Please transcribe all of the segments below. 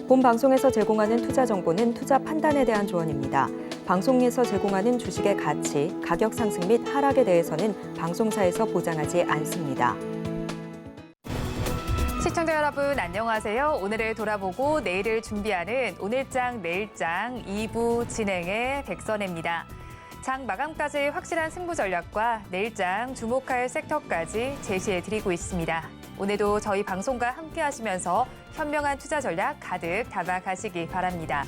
본 방송에서 제공하는 투자 정보는 투자 판단에 대한 조언입니다. 방송에서 제공하는 주식의 가치, 가격 상승 및 하락에 대해서는 방송사에서 보장하지 않습니다. 시청자 여러분 안녕하세요. 오늘을 돌아보고 내일을 준비하는 오늘장 내일장 2부 진행의 백선혜입니다. 장 마감까지 확실한 승부 전략과 내일장 주목할 섹터까지 제시해드리고 있습니다. 오늘도 저희 방송과 함께 하시면서 현명한 투자 전략 가득 담아가시기 바랍니다.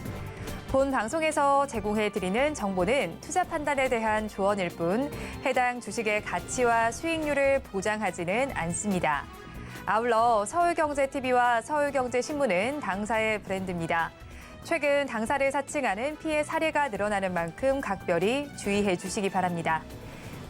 본 방송에서 제공해드리는 정보는 투자 판단에 대한 조언일 뿐 해당 주식의 가치와 수익률을 보장하지는 않습니다. 아울러 서울경제TV와 서울경제신문은 당사의 브랜드입니다. 최근 당사를 사칭하는 피해 사례가 늘어나는 만큼 각별히 주의해 주시기 바랍니다.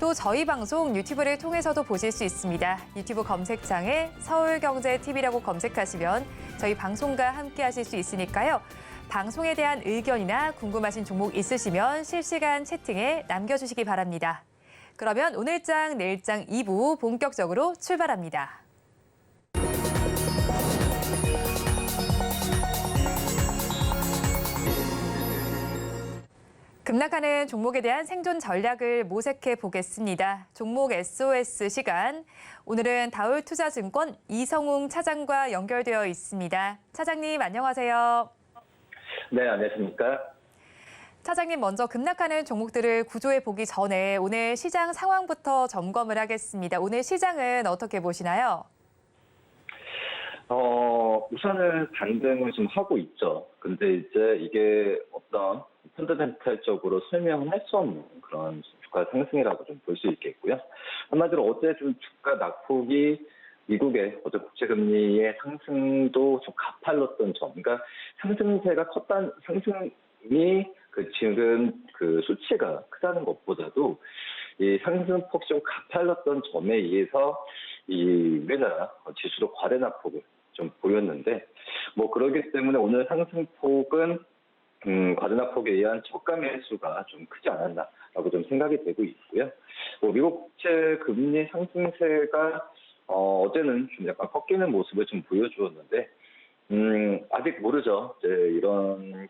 또 저희 방송 유튜브를 통해서도 보실 수 있습니다. 유튜브 검색창에 서울경제TV라고 검색하시면 저희 방송과 함께 하실 수 있으니까요. 방송에 대한 의견이나 궁금하신 종목 있으시면 실시간 채팅에 남겨주시기 바랍니다. 그러면 오늘장 내일장 2부 본격적으로 출발합니다. 급락하는 종목에 대한 생존 전략을 모색해 보겠습니다. 종목 SOS 시간. 오늘은 다울투자증권 이성웅 차장과 연결되어 있습니다. 차장님 안녕하세요. 네, 안녕하십니까. 차장님 먼저 급락하는 종목들을 구조해 보기 전에 오늘 시장 상황부터 점검을 하겠습니다. 오늘 시장은 어떻게 보시나요? 우선은 반등을 좀 하고 있죠. 근데 이제 이게 어떤 펀더멘탈적으로 설명을 할 수 없는 그런 주가 상승이라고 좀 볼 수 있겠고요. 한마디로 어제 좀 주가 낙폭이 미국의 어제 국제금리의 상승도 좀 가팔랐던 점, 그러니까 상승세가 상승이 지금 수치가 크다는 것보다도 이 상승폭이 좀 가팔랐던 점에 의해서 이 우리나라 지수도 과대 낙폭을 좀 보였는데, 그러기 때문에 오늘 상승폭은 과대 낙폭에 의한 저가 매수가 좀 크지 않았나라고 좀 생각이 되고 있고요. 미국 국채 금리 상승세가 어제는 좀 약간 꺾이는 모습을 좀 보여주었는데, 아직 모르죠. 이제 이런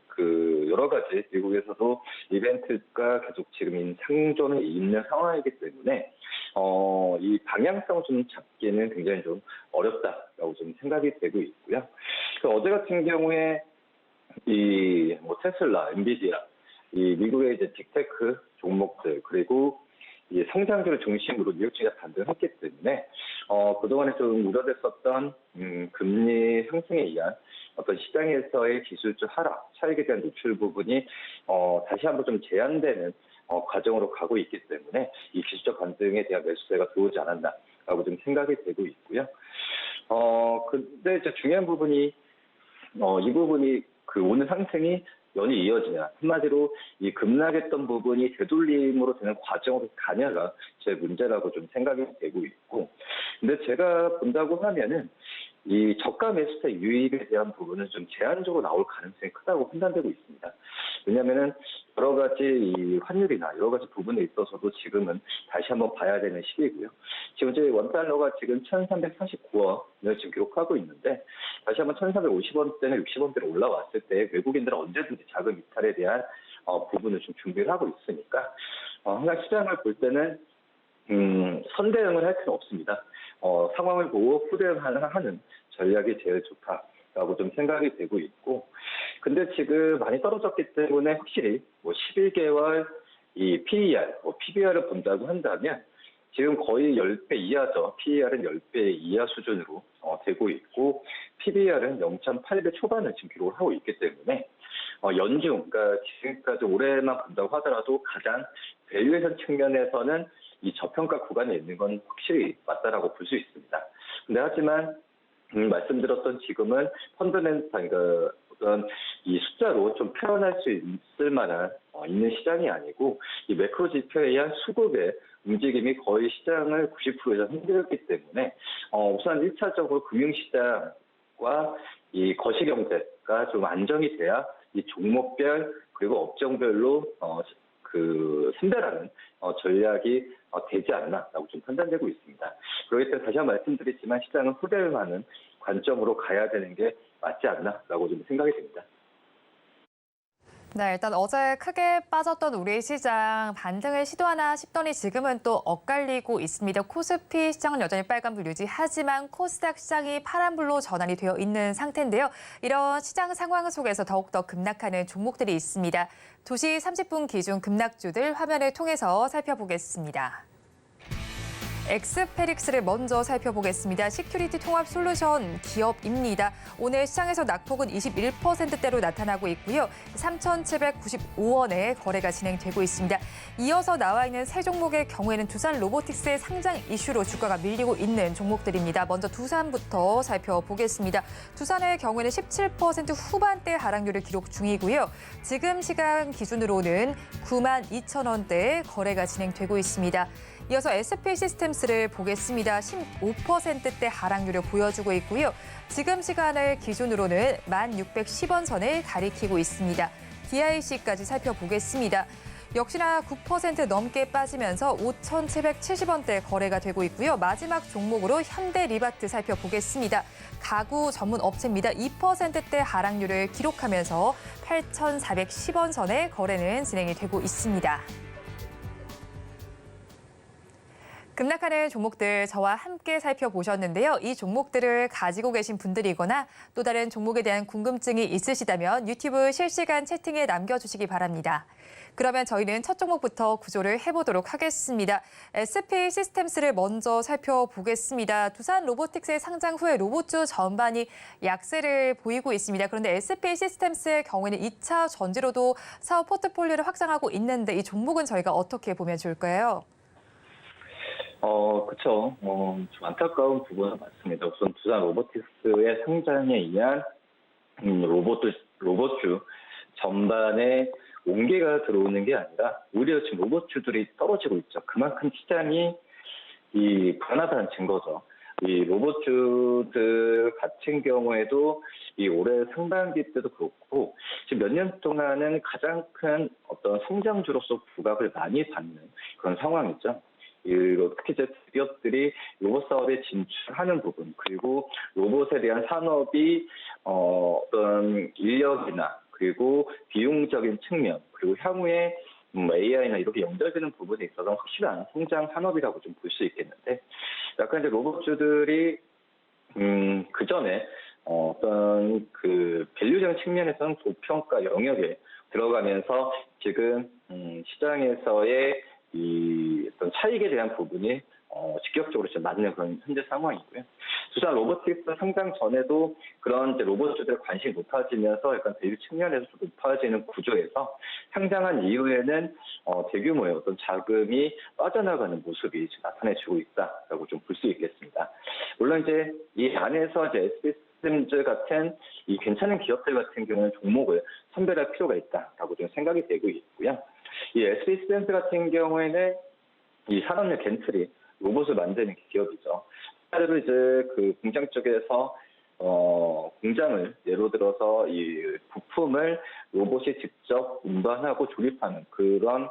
여러 가지 미국에서도 이벤트가 계속 지금 상존에 있는 상황이기 때문에 이 방향성을 좀 잡기는 굉장히 좀 어렵다라고 좀 생각이 되고 있고요. 어제 같은 경우에 테슬라, 엔비디아, 이 미국의 이제 빅테크 종목들, 그리고 이 성장주를 중심으로 미국 증시가 반등했기 때문에 그동안에 좀 우려됐었던 금리 상승에 의한 어떤 시장에서의 기술적 하락, 차익에 대한 노출 부분이 다시 한번 좀 제한되는 과정으로 가고 있기 때문에 이 기술적 반등에 대한 매수세가 들어오지 않았나라고 좀 생각이 되고 있고요. 근데 이제 중요한 부분이 이 부분이 오늘 상승이 연이 이어지냐, 한마디로 이 급락했던 부분이 되돌림으로 되는 과정으로 가냐가 제 문제라고 좀 생각이 되고 있고, 근데 제가 본다고 하면은 이 저가 매수세 유입에 대한 부분은 좀 제한적으로 나올 가능성이 크다고 판단되고 있습니다. 왜냐하면은 여러 가지 이 환율이나 여러 가지 부분에 있어서도 지금은 다시 한번 봐야 되는 시기고요. 지금 이제 원달러가 지금 1,349원을 지금 기록하고 있는데, 다시 한번 1,350원대나 60원대로 올라왔을 때 외국인들은 언제든지 자금 이탈에 대한 부분을 좀 준비를 하고 있으니까 항상 시장을 볼 때는 선대응을 할 필요는 없습니다. 상황을 보고 후대응하는 전략이 제일 좋다라고 좀 생각이 되고 있고, 근데 지금 많이 떨어졌기 때문에 확실히 11개월 이 PER, PBR을 본다고 한다면 지금 거의 10배 이하죠. PER은 10배 이하 수준으로 되고 있고, PBR은 0.8배 초반을 지금 기록을 하고 있기 때문에 연중, 그러니까 지금까지 올해만 본다고 하더라도 가장 밸류에이션 측면에서는 이 저평가 구간에 있는 건 확실히 맞다라고 볼 수 있습니다. 근데 하지만 말씀드렸던 지금은 펀더멘탈, 그러니까 어떤 이 숫자로 좀 표현할 수 있을 만한 있는 시장이 아니고, 이 매크로 지표에 의한 수급의 움직임이 거의 시장을 90% 이상 흔들었기 때문에 우선 1차적으로 금융시장과 이 거시경제가 좀 안정이 돼야 이 종목별 그리고 업종별로 선별하는 전략이 되지 않나라고 좀 판단되고 있습니다. 그렇기 때문에 다시 한번 말씀드리지만 시장은 후대응하는 관점으로 가야 되는 게 맞지 않나라고 좀 생각이 됩니다. 네, 일단 어제 크게 빠졌던 우리 시장 반등을 시도하나 싶더니 지금은 또 엇갈리고 있습니다. 코스피 시장은 여전히 빨간불 유지하지만 코스닥 시장이 파란불로 전환이 되어 있는 상태인데요. 이런 시장 상황 속에서 더욱더 급락하는 종목들이 있습니다. 2시 30분 기준 급락주들 화면을 통해서 살펴보겠습니다. 엑스페릭스를 먼저 살펴보겠습니다. 시큐리티 통합 솔루션 기업입니다. 오늘 시장에서 낙폭은 21%대로 나타나고 있고요. 3,795원에 거래가 진행되고 있습니다. 이어서 나와 있는 세 종목의 경우에는 두산 로보틱스의 상장 이슈로 주가가 밀리고 있는 종목들입니다. 먼저 두산부터 살펴보겠습니다. 두산의 경우에는 17% 후반대 하락률을 기록 중이고요. 지금 시간 기준으로는 92,000원대에 거래가 진행되고 있습니다. 이어서 SP 시스템스를 보겠습니다. 15%대 하락률을 보여주고 있고요. 지금 시간을 기준으로는 1,610원 선을 가리키고 있습니다. DIC까지 살펴보겠습니다. 역시나 9% 넘게 빠지면서 5,770원대 거래가 되고 있고요. 마지막 종목으로 현대리바트 살펴보겠습니다. 가구 전문 업체입니다. 2%대 하락률을 기록하면서 8,410원 선의 거래는 진행이 되고 있습니다. 급락하는 종목들 저와 함께 살펴보셨는데요. 이 종목들을 가지고 계신 분들이거나 또 다른 종목에 대한 궁금증이 있으시다면 유튜브 실시간 채팅에 남겨주시기 바랍니다. 그러면 저희는 첫 종목부터 구조를 해보도록 하겠습니다. SP 시스템스를 먼저 살펴보겠습니다. 두산 로보틱스의 상장 후에 로봇주 전반이 약세를 보이고 있습니다. 그런데 SP 시스템스의 경우에는 2차 전지로도 사업 포트폴리오를 확장하고 있는데 이 종목은 저희가 어떻게 보면 좋을까요? 그쵸. 좀 안타까운 부분은 맞습니다. 우선 두산 로보틱스의 상장에 의한 로봇주 전반에 온개가 들어오는 게 아니라 오히려 지금 로봇주들이 떨어지고 있죠. 그만큼 시장이 불안하다는 증거죠. 이 로봇주들 같은 경우에도 이 올해 상반기 때도 그렇고 지금 몇 년 동안은 가장 큰 어떤 성장주로서 부각을 많이 받는 그런 상황이죠. 특히 이제 기업들이 로봇 사업에 진출하는 부분, 그리고 로봇에 대한 산업이 어떤 인력이나 그리고 비용적인 측면, 그리고 향후에 AI나 이렇게 연결되는 부분에 있어서 확실한 성장 산업이라고 좀 볼 수 있겠는데, 약간 이제 로봇주들이 그 전에 어떤 그 밸류적 측면에서는 고평가 영역에 들어가면서 지금 시장에서의 이 어떤 차익에 대한 부분이 직접적으로 좀 맞는 그런 현재 상황이고요. 두산 로보틱스 상장 전에도 그런 이제 로봇주들에 관심이 높아지면서 약간 밸류 측면에서 좀 높아지는 구조에서 상장한 이후에는 대규모의 어떤 자금이 빠져나가는 모습이 지금 나타내주고 있다라고 좀 볼 수 있겠습니다. 물론 이제 이 안에서 이제 SP 시스템즈 같은 이 괜찮은 기업들 같은 경우는 종목을 선별할 필요가 있다라고 좀 생각이 되고 있고요. 이 SP 시스템즈 같은 경우에는 이 산업용 겐트리 로봇을 만드는 기업이죠. 실제로 이제 그 공장 쪽에서 공장을 예로 들어서 이 부품을 로봇이 직접 운반하고 조립하는 그런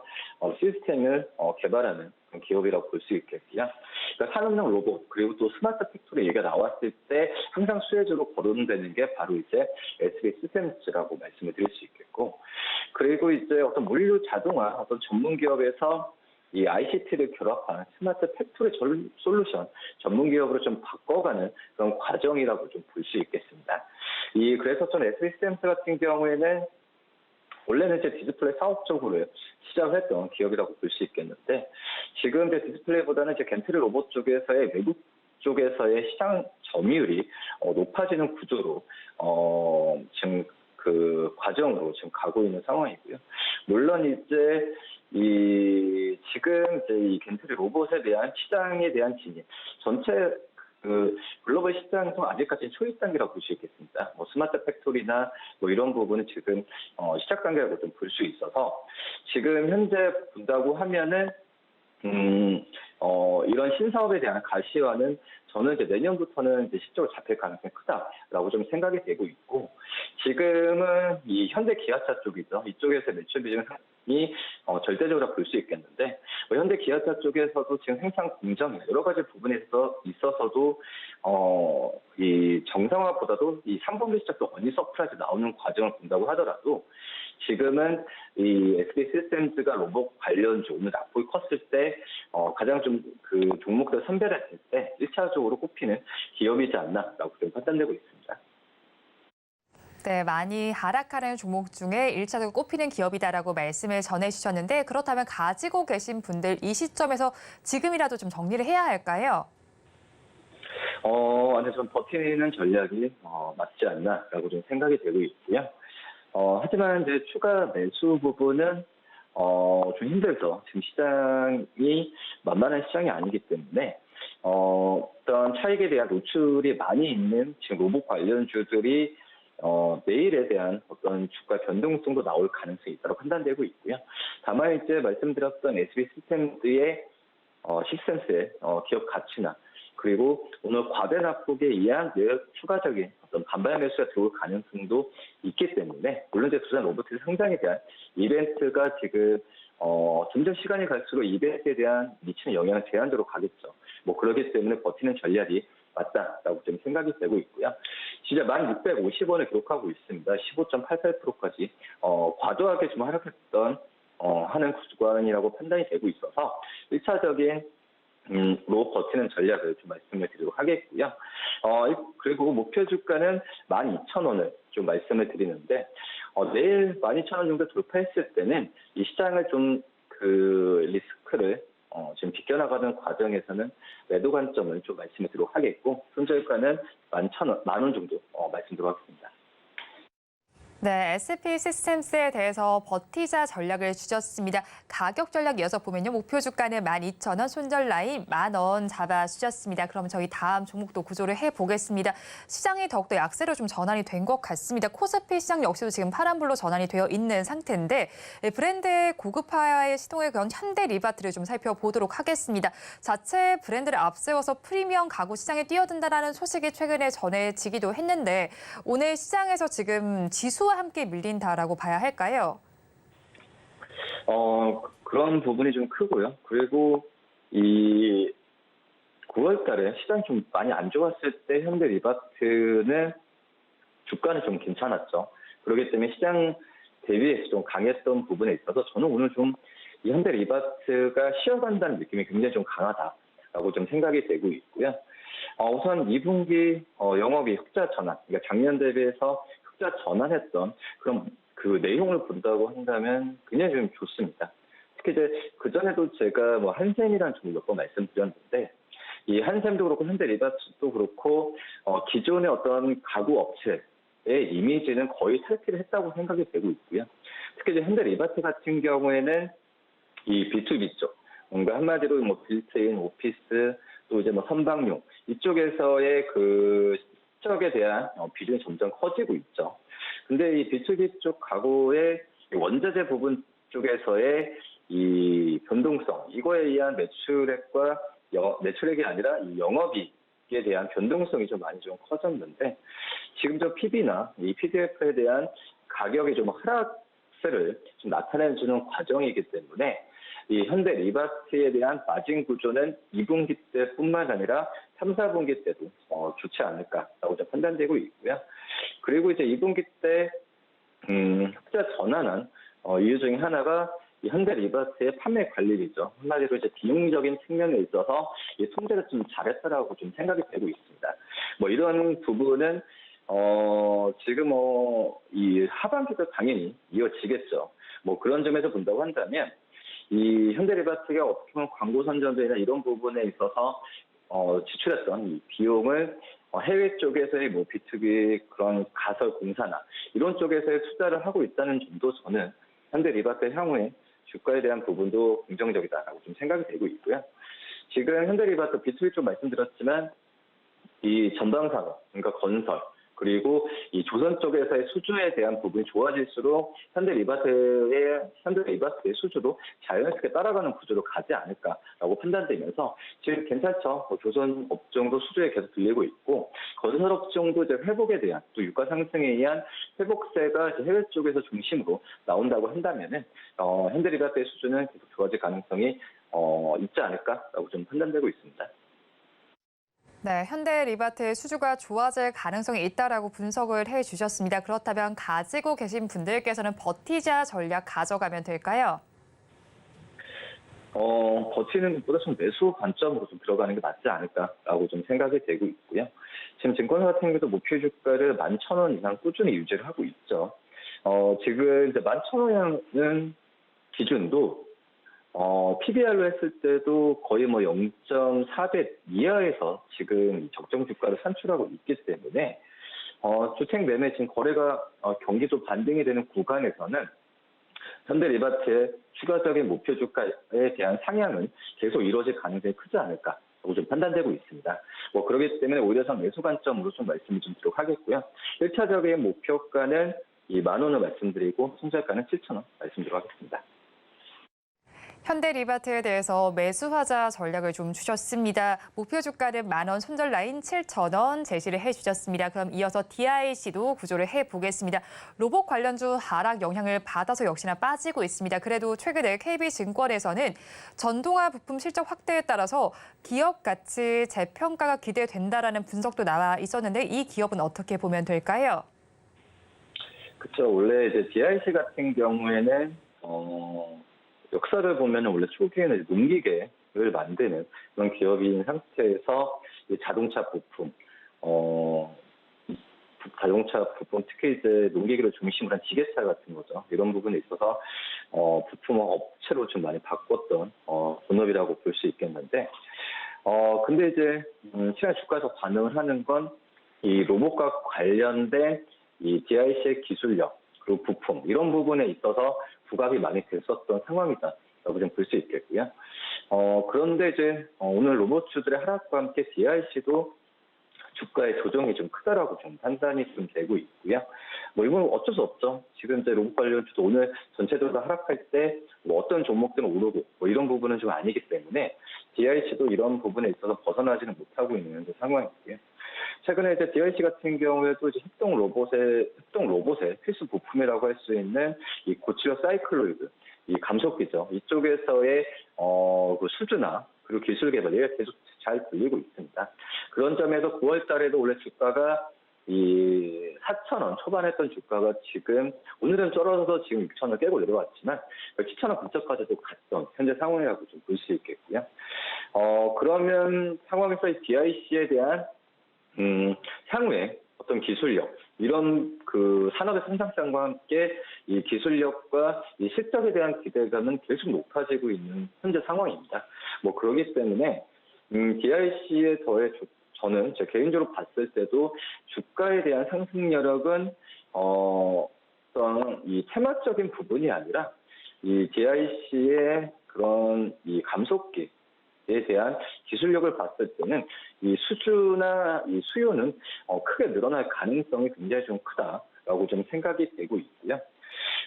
시스템을 개발하는 그런 기업이라고 볼 수 있겠고요. 그러니까 산업용 로봇 그리고 또 스마트 팩토리 얘기가 나왔을 때 항상 수혜주로 거론되는 게 바로 이제 SP 시스템즈라고 말씀을 드릴 수 있겠고, 그리고 이제 어떤 물류 자동화 어떤 전문 기업에서 이 ICT를 결합한 스마트 팩토리 솔루션 전문 기업으로 좀 바꿔가는 그런 과정이라고 좀 볼 수 있겠습니다. 그래서 전 SP 시스템즈 같은 경우에는 원래는 이제 디스플레이 사업적으로 시작을 했던 기업이라고 볼 수 있겠는데, 지금 이제 디스플레이보다는 이제 겐트리 로봇 쪽에서의 외국 쪽에서의 시장 점유율이 높아지는 구조로 지금 그 과정으로 지금 가고 있는 상황이고요. 물론 이제 지금 이제 이 겐트리 로봇에 대한 시장에 대한 진입 전체 그 글로벌 시장에서 아직까지 초입 단계라고 볼 수 있겠습니다. 스마트 팩토리나 이런 부분은 지금 시작 단계라고 좀 볼 수 있어서 지금 현재 본다고 하면은 이런 신사업에 대한 가시화는 저는 이제 내년부터는 이제 실적으로 잡힐 가능성이 크다라고 좀 생각이 되고 있고, 지금은 이 현대 기아차 쪽이죠. 이쪽에서 매출 비중이 절대적으로 볼 수 있겠는데, 현대 기아차 쪽에서도 지금 생산 공정 여러 가지 부분에 있어서도 이 정상화보다도 이 3분기 시작도 어니 서프라이즈 나오는 과정을 본다고 하더라도 지금은 이 SK 시스템즈가 로봇 관련주 오늘 낙폭이 컸을 때 가장 좀 그 종목들 선별했을 때 1차적으로 꼽히는 기업이지 않나라고 좀 판단되고 있습니다. 네, 많이 하락하는 종목 중에 1차적으로 꼽히는 기업이다라고 말씀을 전해주셨는데 그렇다면 가지고 계신 분들 이 시점에서 지금이라도 좀 정리를 해야 할까요? 근데 좀 버티는 전략이 맞지 않나라고 좀 생각이 되고 있고요. 하지만 이제 추가 매수 부분은 좀 힘들죠. 지금 시장이 만만한 시장이 아니기 때문에 어떤 차익에 대한 노출이 많이 있는 지금 로봇 관련주들이 내일에 대한 어떤 주가 변동성도 나올 가능성이 있다고 판단되고 있고요. 다만 이제 말씀드렸던 SB 시스템즈의 시스템스의 기업 가치나 그리고 오늘 과대 낙폭에 의한 추가적인 어떤 반발 매수가 들어올 가능성도 있기 때문에 물론 이제 두산 로보틱스 성장에 대한 이벤트가 지금 점점 시간이 갈수록 이벤트에 대한 미치는 영향은 제한적으로 가겠죠. 뭐 그렇기 때문에 버티는 전략이 맞다라고 좀 생각이 되고 있고요. 진짜 1,650원을 기록하고 있습니다. 15.88%까지 과도하게 좀 하락했던 하는 구간이라고 판단이 되고 있어서 1차적인 로 버티는 전략을 좀 말씀을 드리도록 하겠고요. 그리고 목표 주가는 12,000원을 좀 말씀을 드리는데 내일 12,000원 정도 돌파했을 때는 이 시장을 좀 그 리스크를 지금 비껴나가는 과정에서는 매도 관점을 좀 말씀을 드리도록 하겠고 손절가는 11,000원 정도 말씀드리도록 하겠습니다. 네, SP 시스템스에 대해서 버티자 전략을 주셨습니다. 가격 전략 이어서 보면요. 목표 주가는 12,000원, 손절 라인 10,000원 잡아주셨습니다. 그럼 저희 다음 종목도 구조를 해보겠습니다. 시장이 더욱더 약세로 좀 전환이 된 것 같습니다. 코스피 시장 역시도 지금 파란불로 전환이 되어 있는 상태인데 브랜드의 고급화에 시동을 건 현대리바트를 좀 살펴보도록 하겠습니다. 자체 브랜드를 앞세워서 프리미엄 가구 시장에 뛰어든다는 소식이 최근에 전해지기도 했는데 오늘 시장에서 지금 지수와 함께 밀린다라고 봐야 할까요? 그런 부분이 좀 크고요. 그리고 이 9월 달에 시장이 좀 많이 안 좋았을 때 현대리바트는 주가는 좀 괜찮았죠. 그렇기 때문에 시장 대비해서 좀 강했던 부분에 있어서 저는 오늘 좀 이 현대리바트가 쉬어간다는 느낌이 굉장히 좀 강하다라고 좀 생각이 되고 있고요. 우선 2분기 영업이 흑자 전환, 그러니까 작년 대비해서 흑자 전환했던 그런 그 내용을 본다고 한다면 굉장히 좀 좋습니다. 특히 이제 그전에도 제가 뭐 한샘이라는 종목 몇 번 말씀드렸는데 이 한샘도 그렇고 현대리바트도 그렇고 기존의 어떤 가구 업체의 이미지는 거의 탈피를 했다고 생각이 되고 있고요. 특히 이제 현대리바트 같은 경우에는 이 B2B 쪽, 뭔가 한마디로 뭐 빌트인, 오피스, 또 이제 뭐 선박용 이쪽에서의 그 실적에 대한 비중이 점점 커지고 있죠. 근데 이 B2B 쪽 가구의 원자재 부분 쪽에서의 이 변동성, 이거에 의한 매출액과 매출액이 아니라 이 영업이익에 대한 변동성이 좀 많이 좀 커졌는데 지금 저 PB나 이 PDF에 대한 가격이 좀 하락세를 좀 나타내주는 과정이기 때문에 이 현대리바트에 대한 마진 구조는 2분기 때뿐만 아니라 3, 4분기 때도 좋지 않을까라고 좀 판단되고 있고요. 그리고 이제 2분기 때 흑자 전환한 이유 중에 하나가 이 현대리바트의 판매 관리비죠. 한마디로 이제 비용적인 측면에 있어서 이 통제를 좀 잘했다라고 좀 생각이 되고 있습니다. 뭐 이런 부분은 지금 이 하반기도 당연히 이어지겠죠. 뭐 그런 점에서 본다고 한다면 이 현대리바트가 어떻게 보면 광고 선전이나 이런 부분에 있어서 지출했던 이 비용을 해외 쪽에서의 뭐 B2B 그런 가설 공사나 이런 쪽에서의 투자를 하고 있다는 점도 저는 현대리바트 향후에 주가에 대한 부분도 긍정적이다라고 좀 생각이 되고 있고요. 지금 현대리바트 B2B 쪽 말씀드렸지만 이 전방산업, 그러니까 건설, 그리고 이 조선 쪽에서의 수주에 대한 부분이 좋아질수록 현대리바트의 수주도 자연스럽게 따라가는 구조로 가지 않을까라고 판단되면서 지금 괜찮죠. 조선 업종도 수주에 계속 들리고 있고 건설 업종도 이제 회복에 대한 또 유가 상승에 의한 회복세가 이제 해외 쪽에서 중심으로 나온다고 한다면은 현대리바트의 수주는 계속 좋아질 가능성이 있지 않을까라고 좀 판단되고 있습니다. 네, 현대리바트의 수주가 좋아질 가능성이 있다라고 분석을 해주셨습니다. 그렇다면 가지고 계신 분들께서는 버티자 전략 가져가면 될까요? 버티는 것보다 좀 매수 관점으로 좀 들어가는 게 맞지 않을까라고 좀 생각이 되고 있고요. 지금 증권사 같은 경우도 목표 주가를 11,000원 이상 꾸준히 유지를 하고 있죠. 지금 이제 11,000원은 기준도 PBR로 했을 때도 거의 뭐 0.4배 이하에서 지금 적정 주가를 산출하고 있기 때문에 주택 매매 지금 거래가 경기도 반등이 되는 구간에서는 현대리바트의 추가적인 목표 주가에 대한 상향은 계속 이루어질 가능성이 크지 않을까라고 좀 판단되고 있습니다. 그렇기 때문에 오히려 전 매수 관점으로 좀 말씀을 좀 드리도록 하겠고요. 1차적인 목표가는 이 10,000원을 말씀드리고 손절가는 7,000원 말씀드리도록 하겠습니다. 현대리바트에 대해서 매수하자 전략을 좀 주셨습니다. 목표 주가는 10,000원, 손절 라인 7,000원 제시를 해주셨습니다. 그럼 이어서 DIC도 구조를 해보겠습니다. 로봇 관련주 하락 영향을 받아서 역시나 빠지고 있습니다. 그래도 최근에 KB증권에서는 전동화 부품 실적 확대에 따라서 기업 가치 재평가가 기대된다라는 분석도 나와 있었는데 이 기업은 어떻게 보면 될까요? 그렇죠. 원래 이제 DIC 같은 경우에는 역사를 보면 원래 초기에는 농기계를 만드는 그런 기업인 상태에서 자동차 부품, 특히 이제 농기계를 중심으로 한 지게차 같은 거죠. 이런 부분에 있어서 부품 업체로 좀 많이 바꿨던 본업이라고 볼 수 있겠는데, 근데 이제 시장 주가에서 반응을 하는 건 이 로봇과 관련된 이 DIC의 기술력 그리고 부품 이런 부분에 있어서 부각이 많이 됐었던 상황이다라고 좀 볼 수 있겠고요. 그런데 이제 오늘 로봇주들의 하락과 함께 DIC도 주가의 조정이 좀 크다라고 좀 판단이 좀 되고 있고요. 이건 어쩔 수 없죠. 지금 이제 로봇 관련주도 오늘 전체적으로 하락할 때 어떤 종목들은 오르고 이런 부분은 좀 아니기 때문에 DIC도 이런 부분에 있어서 벗어나지는 못하고 있는 상황이고요. 최근에 이제 DIC 같은 경우에도 이제 협동 로봇의 필수 부품이라고 할 수 있는 이 고치러 사이클로이드, 이 감속기죠. 이쪽에서의 그 수주나 그리고 기술 개발이 계속 잘 불리고 있습니다. 그런 점에서 9월 달에도 원래 주가가 이 4,000원 초반에 했던 주가가 지금 오늘은 떨어져서 지금 6,000원 깨고 내려왔지만 7,000원 근처까지도 갔던 현재 상황이라고 좀 볼 수 있겠고요. 그러면 상황에서 이 DIC에 대한 향후에 어떤 기술력, 이런 그 산업의 성장성과 함께 이 기술력과 이 실적에 대한 기대감은 계속 높아지고 있는 현재 상황입니다. 그러기 때문에 DIC에 저는 제 개인적으로 봤을 때도 주가에 대한 상승 여력은 어떤 이 테마적인 부분이 아니라 이 DIC의 그런 이 감속기 에 대한 기술력을 봤을 때는 이 수주나 이 수요는 크게 늘어날 가능성이 굉장히 좀 크다라고 좀 생각이 되고 있고요.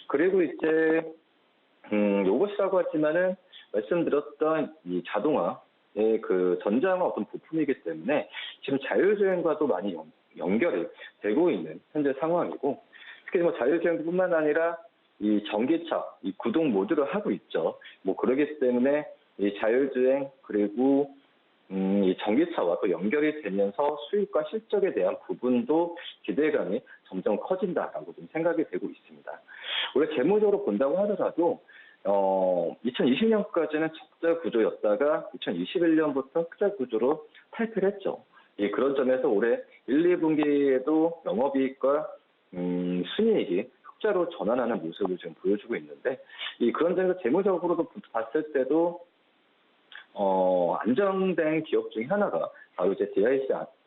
그리고 이제 요것이라고 하지만은 말씀드렸던 이 자동화의 그 전장화 어떤 부품이기 때문에 지금 자율주행과도 많이 연결이 되고 있는 현재 상황이고, 특히 자율주행뿐만 아니라 이 전기차, 이 구동 모드를 하고 있죠. 그러기 때문에 이 자율주행 그리고 이 전기차와 또 연결이 되면서 수익과 실적에 대한 부분도 기대감이 점점 커진다라고 좀 생각이 되고 있습니다. 원래 재무적으로 본다고 하더라도 2020년까지는 적자 구조였다가 2021년부터 흑자 구조로 탈피를 했죠. 그런 점에서 올해 1, 2분기에도 영업이익과 순이익이 흑자로 전환하는 모습을 지금 보여주고 있는데, 그런 점에서 재무적으로도 봤을 때도 안정된 기업 중에 하나가 바로 이제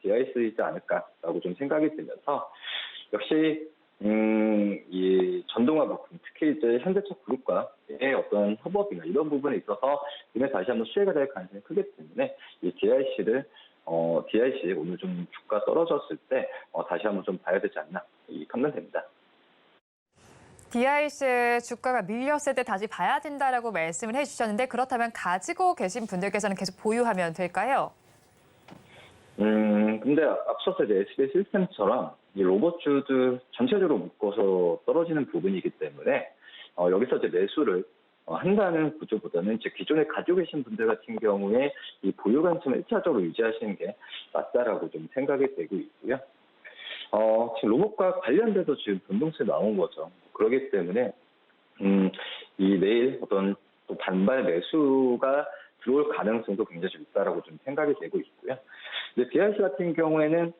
DIC이지 않을까라고 좀 생각이 들면서, 역시 이 전동화 부품, 특히 이제 현대차 그룹과의 어떤 협업이나 이런 부분에 있어서 이번에 다시 한번 수혜가 될 가능성이 크기 때문에 이 DIC 오늘 좀 주가 떨어졌을 때 다시 한번 좀 봐야 되지 않나 판단됩니다. DIC의 주가가 밀렸을 때 다시 봐야 된다라고 말씀을 해주셨는데, 그렇다면 가지고 계신 분들께서는 계속 보유하면 될까요? 근데 앞서서 이제 SBS 시스템처럼 이 로봇주도 전체적으로 묶어서 떨어지는 부분이기 때문에 여기서 이제 매수를 한다는 구조보다는 이제 기존에 가지고 계신 분들 같은 경우에 이 보유 관점을 1차적으로 유지하시는 게 맞다라고 좀 생각이 되고 있고요. 지금 로봇과 관련돼서 지금 변동성이 나온 거죠. 그렇기 때문에 이 내일 어떤 또 반발 매수가 들어올 가능성도 굉장히 좀 있다라고 좀 생각이 되고 있고요. 근데 BIC 같은 경우에는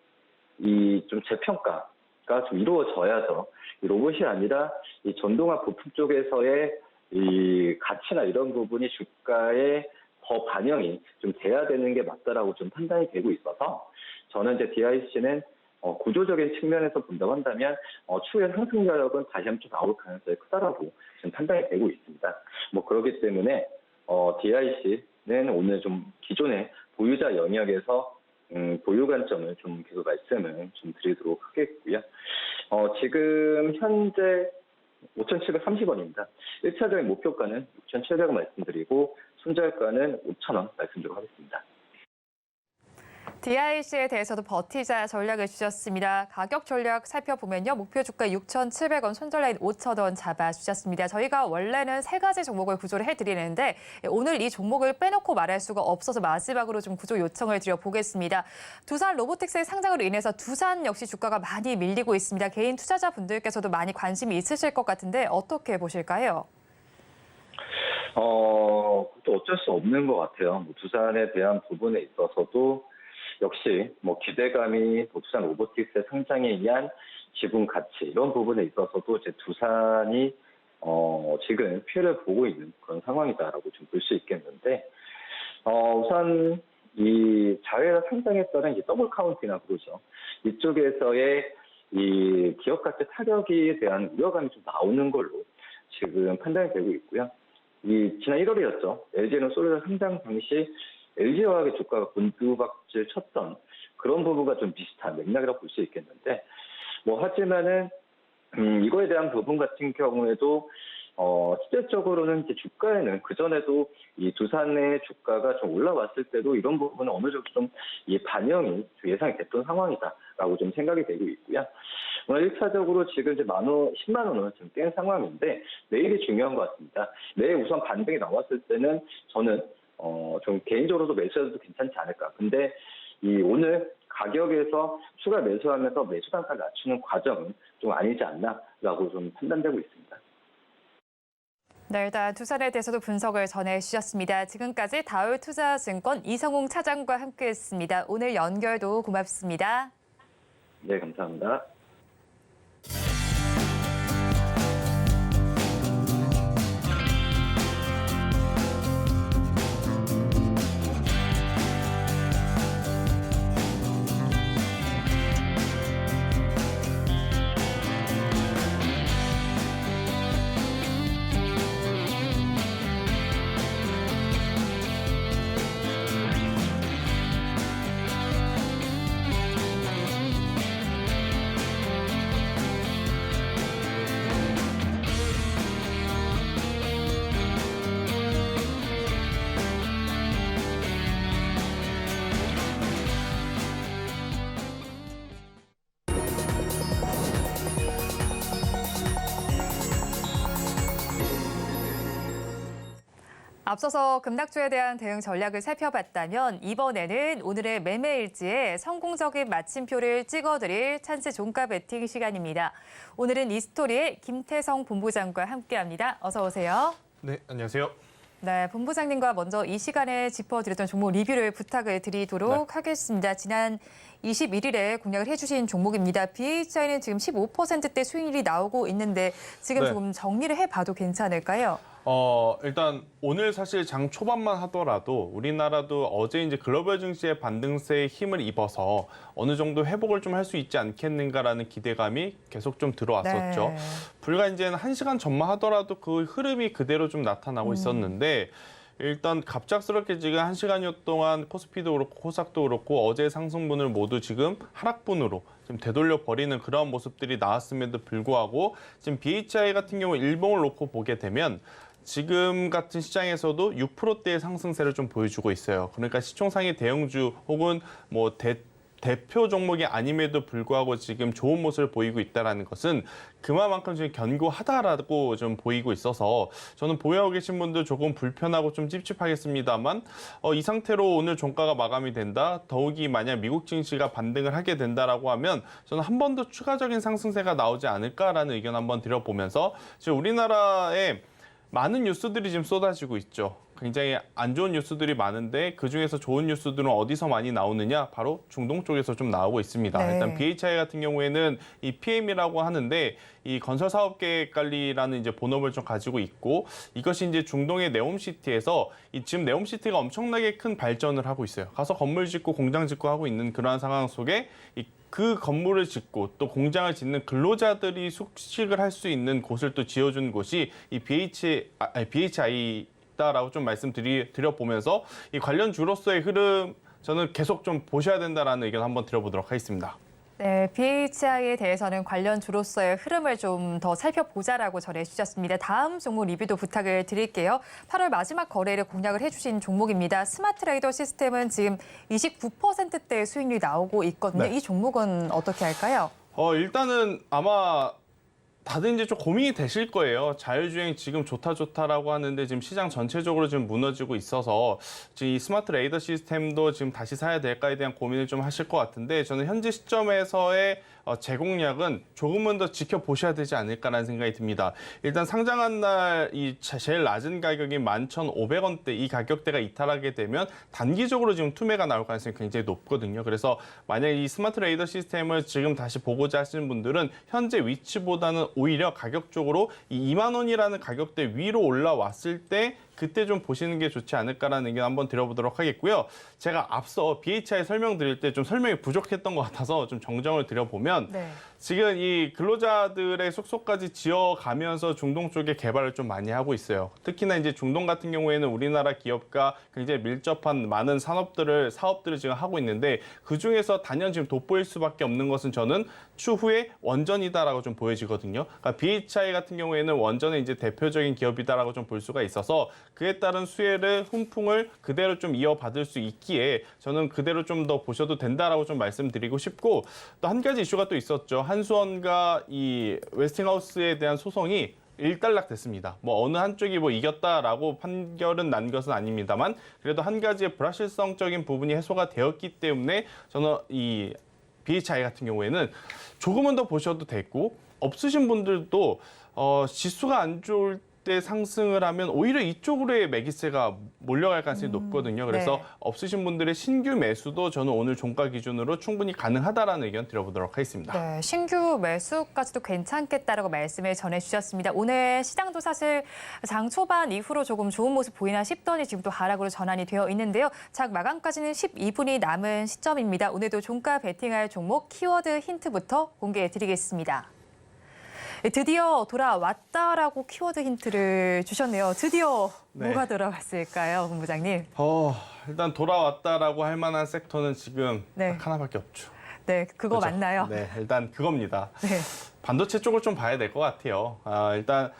이 좀 재평가가 좀 이루어져야죠. 이 로봇이 아니라 이 전동화 부품 쪽에서의 이 가치나 이런 부분이 주가에 더 반영이 좀 돼야 되는 게 맞다라고 좀 판단이 되고 있어서 저는 이제 DIC는 구조적인 측면에서 본다고 한다면 추후에 상승력은 다시 한번 좀 나올 가능성이 크다라고 지금 판단이 되고 있습니다. 뭐 그렇기 때문에 DIC는 오늘 좀 기존의 보유자 영역에서 보유 관점을 좀 계속 말씀을 좀 드리도록 하겠고요. 지금 현재 5,730원입니다. 1차적인 목표가는 6,700원 말씀드리고 손절가는 5,000원 말씀드리도록 하겠습니다. DIC에 대해서도 버티자 전략을 주셨습니다. 가격 전략 살펴보면요. 목표 주가 6,700원, 손절 라인 5,000원 잡아주셨습니다. 저희가 원래는 3가지 종목을 구조를 해드리는데 오늘 이 종목을 빼놓고 말할 수가 없어서 마지막으로 좀 구조 요청을 드려보겠습니다. 두산 로보틱스의 상장으로 인해서 두산 역시 주가가 많이 밀리고 있습니다. 개인 투자자분들께서도 많이 관심이 있으실 것 같은데 어떻게 보실까요? 또 어쩔 수 없는 것 같아요. 뭐 두산에 대한 부분에 있어서도 역시 뭐 기대감이 두산 로보틱스의 상장에 의한 지분 가치 이런 부분에 있어서도 이제 두산이 지금 피해를 보고 있는 그런 상황이다라고 좀 볼 수 있겠는데 우선 이 자회사 상장에 따른 이 더블 카운트나 그러죠. 이쪽에서의 이 기업 가치 타격에 대한 우려감이 좀 나오는 걸로 지금 판단이 되고 있고요. 이 지난 1월이었죠. LG에너솔루션 상장 당시 LG화학의 주가가 곤두박질 쳤던 그런 부분과 좀 비슷한 맥락이라고 볼 수 있겠는데, 뭐 하지만은 이거에 대한 부분 같은 경우에도 실질적으로는 이제 주가에는 그 전에도 이 두산의 주가가 좀 올라왔을 때도 이런 부분은 어느 정도 좀 이 반영이 좀 예상이 됐던 상황이다라고 좀 생각이 되고 있고요. 오늘 1차적으로 지금 이제 10만 원을 지금 깬 상황인데 내일이 중요한 것 같습니다. 내일 우선 반등이 나왔을 때는 저는 좀 개인적으로도 매수해도 괜찮지 않을까. 근데 이 오늘 가격에서 추가 매수하면서 매수 단가를 낮추는 과정은 좀 아니지 않나라고 좀 판단되고 있습니다. 네, 일단 두산에 대해서도 분석을 전해주셨습니다. 지금까지 다올투자증권 이성웅 차장과 함께했습니다. 오늘 연결도 고맙습니다. 네, 감사합니다. 앞서서 급락주에 대한 대응 전략을 살펴봤다면 이번에는 오늘의 매매 일지에 성공적인 마침표를 찍어드릴 찬스 종가 베팅 시간입니다. 오늘은 이스토리의 김태성 본부장과 함께합니다. 어서 오세요. 네, 안녕하세요. 네, 본부장님과 먼저 이 시간에 짚어드렸던 종목 리뷰를 부탁을 드리도록 하겠습니다. 지난 21일에 공략을 해주신 종목입니다. BHI는 지금 15%대 수익률이 나오고 있는데 지금 조금 정리를 해봐도 괜찮을까요? 일단 오늘 사실 장 초반만 하더라도 우리나라도 어제 이제 글로벌 증시의 반등세에 힘을 입어서 어느 정도 회복을 좀 할 수 있지 않겠는가라는 기대감이 계속 좀 들어왔었죠. 네. 불과 이제 1시간 전만 하더라도 그 흐름이 그대로 좀 나타나고 있었는데 일단 갑작스럽게 지금 1시간여 동안 코스피도 그렇고 코스닥도 그렇고 어제 상승분을 모두 지금 하락분으로 지금 되돌려 버리는 그런 모습들이 나왔음에도 불구하고 지금 BHI 같은 경우 일봉을 놓고 보게 되면 지금 같은 시장에서도 6%대의 상승세를 좀 보여주고 있어요. 그러니까 시총상위 대형주 혹은 뭐 대표 종목이 아님에도 불구하고 지금 좋은 모습을 보이고 있다는 것은 그만큼 지금 견고하다라고 좀 보이고 있어서 저는 보유하고 계신 분들 조금 불편하고 좀 찝찝하겠습니다만 이 상태로 오늘 종가가 마감이 된다. 더욱이 만약 미국 증시가 반등을 하게 된다라고 하면 저는 한 번 더 추가적인 상승세가 나오지 않을까라는 의견 한번 드려보면서 지금 우리나라에 많은 뉴스들이 지금 쏟아지고 있죠. 굉장히 안 좋은 뉴스들이 많은데 그중에서 좋은 뉴스들은 어디서 많이 나오느냐? 바로 중동 쪽에서 좀 나오고 있습니다. 네. 일단 BHI 같은 경우에는 이 PM이라고 하는데 이 건설 사업 계획 관리라는 이제 본업을 좀 가지고 있고 이것이 이제 중동의 네옴시티에서 지금 네옴시티가 엄청나게 큰 발전을 하고 있어요. 가서 건물 짓고 공장 짓고 하고 있는 그러한 상황 속에 그 건물을 짓고 또 공장을 짓는 근로자들이 숙식을 할 수 있는 곳을 또 지어준 곳이 이 BHI다라고 좀 말씀드려보면서 이 관련 주로서의 흐름 저는 계속 좀 보셔야 된다라는 의견 한번 드려보도록 하겠습니다. 네, BHI에 대해서는 관련 주로서의 흐름을 좀 더 살펴보자라고 전해주셨습니다. 다음 종목 리뷰도 부탁을 드릴게요. 8월 마지막 거래를 공략을 해주신 종목입니다. 스마트레이더 시스템은 지금 29%대의 수익률이 나오고 있거든요. 네. 이 종목은 어떻게 할까요? 일단은 아마 다들 이제 좀 고민이 되실 거예요. 자율주행 지금 좋다라고 하는데 지금 시장 전체적으로 지금 무너지고 있어서 지금 이 스마트 레이더 시스템도 지금 다시 사야 될까에 대한 고민을 좀 하실 것 같은데 저는 현재 시점에서의 제공량은 조금은 더 지켜보셔야 되지 않을까라는 생각이 듭니다. 일단 상장한 날 이 제일 낮은 가격인 11,500원대 이 가격대가 이탈하게 되면 단기적으로 지금 투매가 나올 가능성이 굉장히 높거든요. 그래서 만약 이 스마트 레이더 시스템을 지금 다시 보고자 하시는 분들은 현재 위치보다는 오히려 가격적으로 이 2만 원이라는 가격대 위로 올라왔을 때 그때 좀 보시는 게 좋지 않을까라는 의견 한번 드려보도록 하겠고요. 제가 앞서 BHI 설명드릴 때 좀 설명이 부족했던 것 같아서 좀 정정을 드려보면 네. 지금 이 근로자들의 숙소까지 지어가면서 중동 쪽에 개발을 좀 많이 하고 있어요. 특히나 이제 중동 같은 경우에는 우리나라 기업과 굉장히 밀접한 많은 사업들을 지금 하고 있는데 그 중에서 단연 지금 돋보일 수밖에 없는 것은 저는 추후에 원전이다라고 좀 보여지거든요. 그러니까 BHI 같은 경우에는 원전의 이제 대표적인 기업이다라고 좀 볼 수가 있어서 그에 따른 수혜를 훈풍을 그대로 좀 이어받을 수 있기에 저는 그대로 좀 더 보셔도 된다라고 좀 말씀드리고 싶고 또 한 가지 이슈가 또 있었죠. 한수원과 이 웨스팅하우스에 대한 소송이 일단락됐습니다. 뭐 어느 한쪽이 뭐 이겼다라고 판결은 난 것은 아닙니다만 그래도 한 가지의 불확실성적인 부분이 해소가 되었기 때문에 저는 이 BHI 같은 경우에는 조금은 더 보셔도 되고 없으신 분들도 지수가 안 좋을 때 상승을 하면 오히려 이쪽으로의 매기세가 몰려갈 가능성이 높거든요. 그래서 네. 없으신 분들의 신규 매수도 저는 오늘 종가 기준으로 충분히 가능하다라는 의견 드려보도록 하겠습니다. 네, 신규 매수까지도 괜찮겠다라고 말씀을 전해주셨습니다. 오늘 시장도 사실 장 초반 이후로 조금 좋은 모습 보이나 싶더니 지금 또 하락으로 전환이 되어 있는데요. 장 마감까지는 12분이 남은 시점입니다. 오늘도 종가 베팅할 종목 키워드 힌트부터 공개해드리겠습니다. 드디어 돌아왔다라고 키워드 힌트를 주셨네요. 드디어 네. 뭐가 돌아왔을까요, 본부장님? 일단 돌아왔다라고 할 만한 섹터는 지금 네. 딱 하나밖에 없죠. 네, 그거 그죠? 맞나요? 네, 일단 그겁니다. 네. 반도체 쪽을 좀 봐야 될 것 같아요. 일단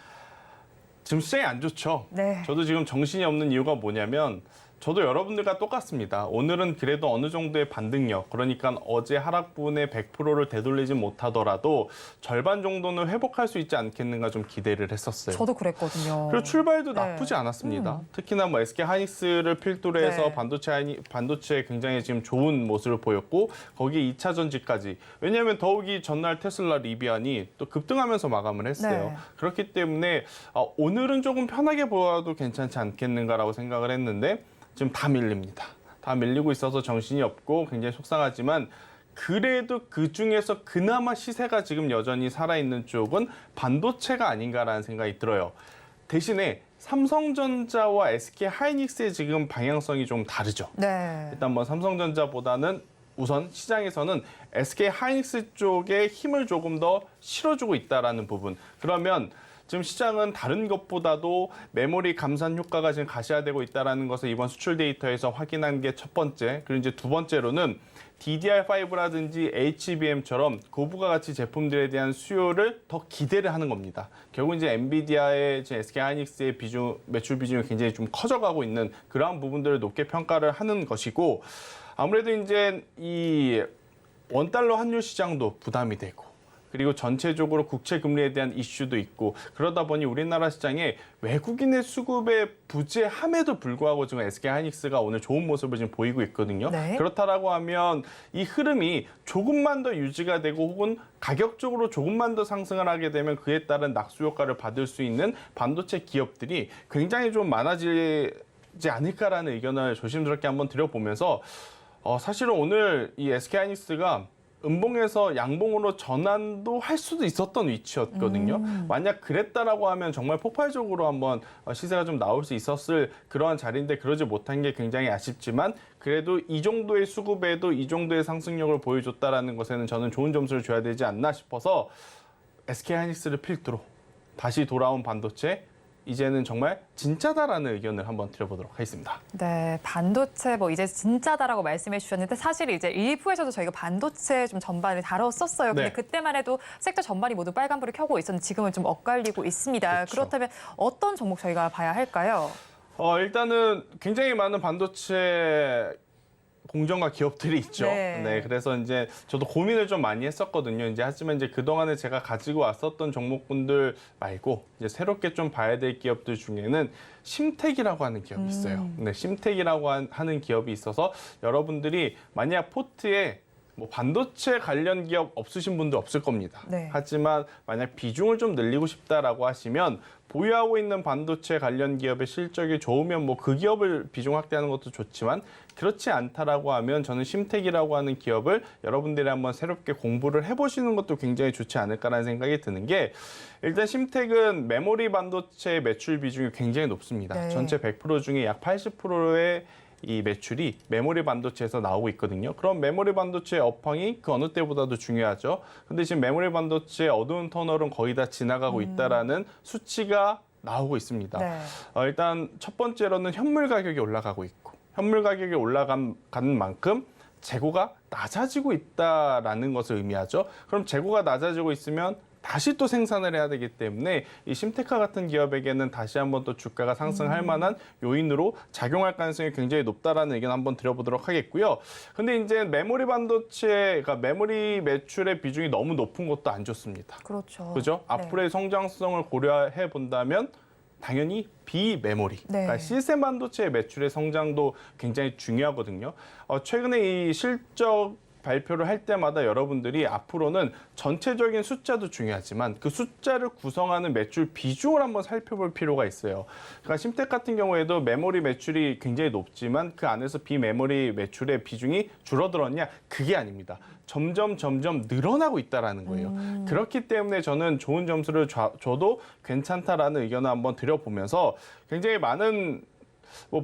지금 시장이 안 좋죠. 네. 저도 지금 정신이 없는 이유가 뭐냐면 저도 여러분들과 똑같습니다. 오늘은 그래도 어느 정도의 반등력, 그러니까 어제 하락분의 100%를 되돌리지 못하더라도 절반 정도는 회복할 수 있지 않겠는가 좀 기대를 했었어요. 저도 그랬거든요. 그리고 출발도 네. 나쁘지 않았습니다. 특히나 뭐 SK 하이닉스를 필두로 해서 네. 반도체에 굉장히 지금 좋은 모습을 보였고 거기에 2차 전지까지. 왜냐하면 더욱이 전날 테슬라 리비안이 또 급등하면서 마감을 했어요. 네. 그렇기 때문에 오늘은 조금 편하게 보아도 괜찮지 않겠는가라고 생각을 했는데 지금 다 밀립니다. 다 밀리고 있어서 정신이 없고 굉장히 속상하지만 그래도 그중에서 그나마 시세가 지금 여전히 살아있는 쪽은 반도체가 아닌가라는 생각이 들어요. 대신에 삼성전자와 SK 하이닉스의 지금 방향성이 좀 다르죠. 네. 일단 뭐 삼성전자보다는 우선 시장에서는 SK 하이닉스 쪽에 힘을 조금 더 실어주고 있다라는 부분. 그러면 지금 시장은 다른 것보다도 메모리 감산 효과가 지금 가시화되고 있다는 것을 이번 수출 데이터에서 확인한 게 첫 번째. 그리고 이제 두 번째로는 DDR5라든지 HBM처럼 고부가 가치 제품들에 대한 수요를 더 기대를 하는 겁니다. 결국 이제 엔비디아의 지금 SK 하이닉스의 매출 비중이 굉장히 좀 커져가고 있는 그러한 부분들을 높게 평가를 하는 것이고 아무래도 이제 이 원달러 환율 시장도 부담이 되고 그리고 전체적으로 국채 금리에 대한 이슈도 있고 그러다 보니 우리나라 시장에 외국인의 수급에 부재함에도 불구하고 지금 SK하이닉스가 오늘 좋은 모습을 지금 보이고 있거든요. 네. 그렇다라고 하면 이 흐름이 조금만 더 유지가 되고 혹은 가격적으로 조금만 더 상승을 하게 되면 그에 따른 낙수 효과를 받을 수 있는 반도체 기업들이 굉장히 좀 많아지지 않을까라는 의견을 조심스럽게 한번 드려보면서 사실은 오늘 이 SK하이닉스가 음봉에서 양봉으로 전환도 할 수도 있었던 위치였거든요. 만약 그랬다라고 하면 정말 폭발적으로 한번 시세가 좀 나올 수 있었을 그러한 자리인데 그러지 못한 게 굉장히 아쉽지만 그래도 이 정도의 수급에도 이 정도의 상승력을 보여줬다라는 것에는 저는 좋은 점수를 줘야 되지 않나 싶어서 SK하이닉스를 필두로 다시 돌아온 반도체 이제는 정말 진짜다라는 의견을 한번 드려보도록 하겠습니다. 네, 반도체 이제 진짜다라고 말씀해 주셨는데 사실 이제 1부에서도 저희가 반도체 좀 전반을 다뤘었어요. 근데 네. 그때만 해도 섹터 전반이 모두 빨간불을 켜고 있었는데 지금은 좀 엇갈리고 있습니다. 그렇죠. 그렇다면 어떤 종목 저희가 봐야 할까요? 일단은 굉장히 많은 반도체 공정과 기업들이 있죠. 네. 그래서 이제 저도 고민을 좀 많이 했었거든요. 하지만 그동안에 제가 가지고 왔었던 종목군들 말고 이제 새롭게 좀 봐야 될 기업들 중에는 심텍이라고 하는 기업이 있어요. 심텍이라고 하는 기업이 있어서 여러분들이 만약 포트에 반도체 관련 기업 없으신 분도 없을 겁니다. 네. 하지만 만약 비중을 좀 늘리고 싶다라고 하시면 보유하고 있는 반도체 관련 기업의 실적이 좋으면 그 기업을 비중 확대하는 것도 좋지만 그렇지 않다라고 하면 저는 심텍이라고 하는 기업을 여러분들이 한번 새롭게 공부를 해보시는 것도 굉장히 좋지 않을까라는 생각이 드는 게 일단 심텍은 메모리 반도체 매출 비중이 굉장히 높습니다. 네. 전체 100% 중에 약 80%의 이 매출이 메모리 반도체에서 나오고 있거든요. 그럼 메모리 반도체의 업황이 그 어느 때보다도 중요하죠. 근데 지금 메모리 반도체의 어두운 터널은 거의 다 지나가고 있다라는 수치가 나오고 있습니다. 네. 일단 첫 번째로는 현물 가격이 올라가고 있고 현물 가격이 올라간 만큼 재고가 낮아지고 있다라는 것을 의미하죠. 그럼 재고가 낮아지고 있으면 다시 또 생산을 해야 되기 때문에 이 심테카 같은 기업에게는 다시 한번 또 주가가 상승할 만한 요인으로 작용할 가능성이 굉장히 높다라는 의견 한번 드려보도록 하겠고요. 근데 이제 메모리 반도체가 메모리 매출의 비중이 너무 높은 것도 안 좋습니다. 그렇죠. 그죠? 네. 앞으로의 성장성을 고려해 본다면 당연히 비메모리, 네. 그러니까 시스템 반도체의 매출의 성장도 굉장히 중요하거든요. 최근에 이 실적 발표를 할 때마다 여러분들이 앞으로는 전체적인 숫자도 중요하지만 그 숫자를 구성하는 매출 비중을 한번 살펴볼 필요가 있어요. 그러니까 심텍 같은 경우에도 메모리 매출이 굉장히 높지만 그 안에서 비메모리 매출의 비중이 줄어들었냐? 그게 아닙니다. 점점 늘어나고 있다라는 거예요. 그렇기 때문에 저는 좋은 점수를 줘도 괜찮다라는 의견을 한번 드려보면서 굉장히 많은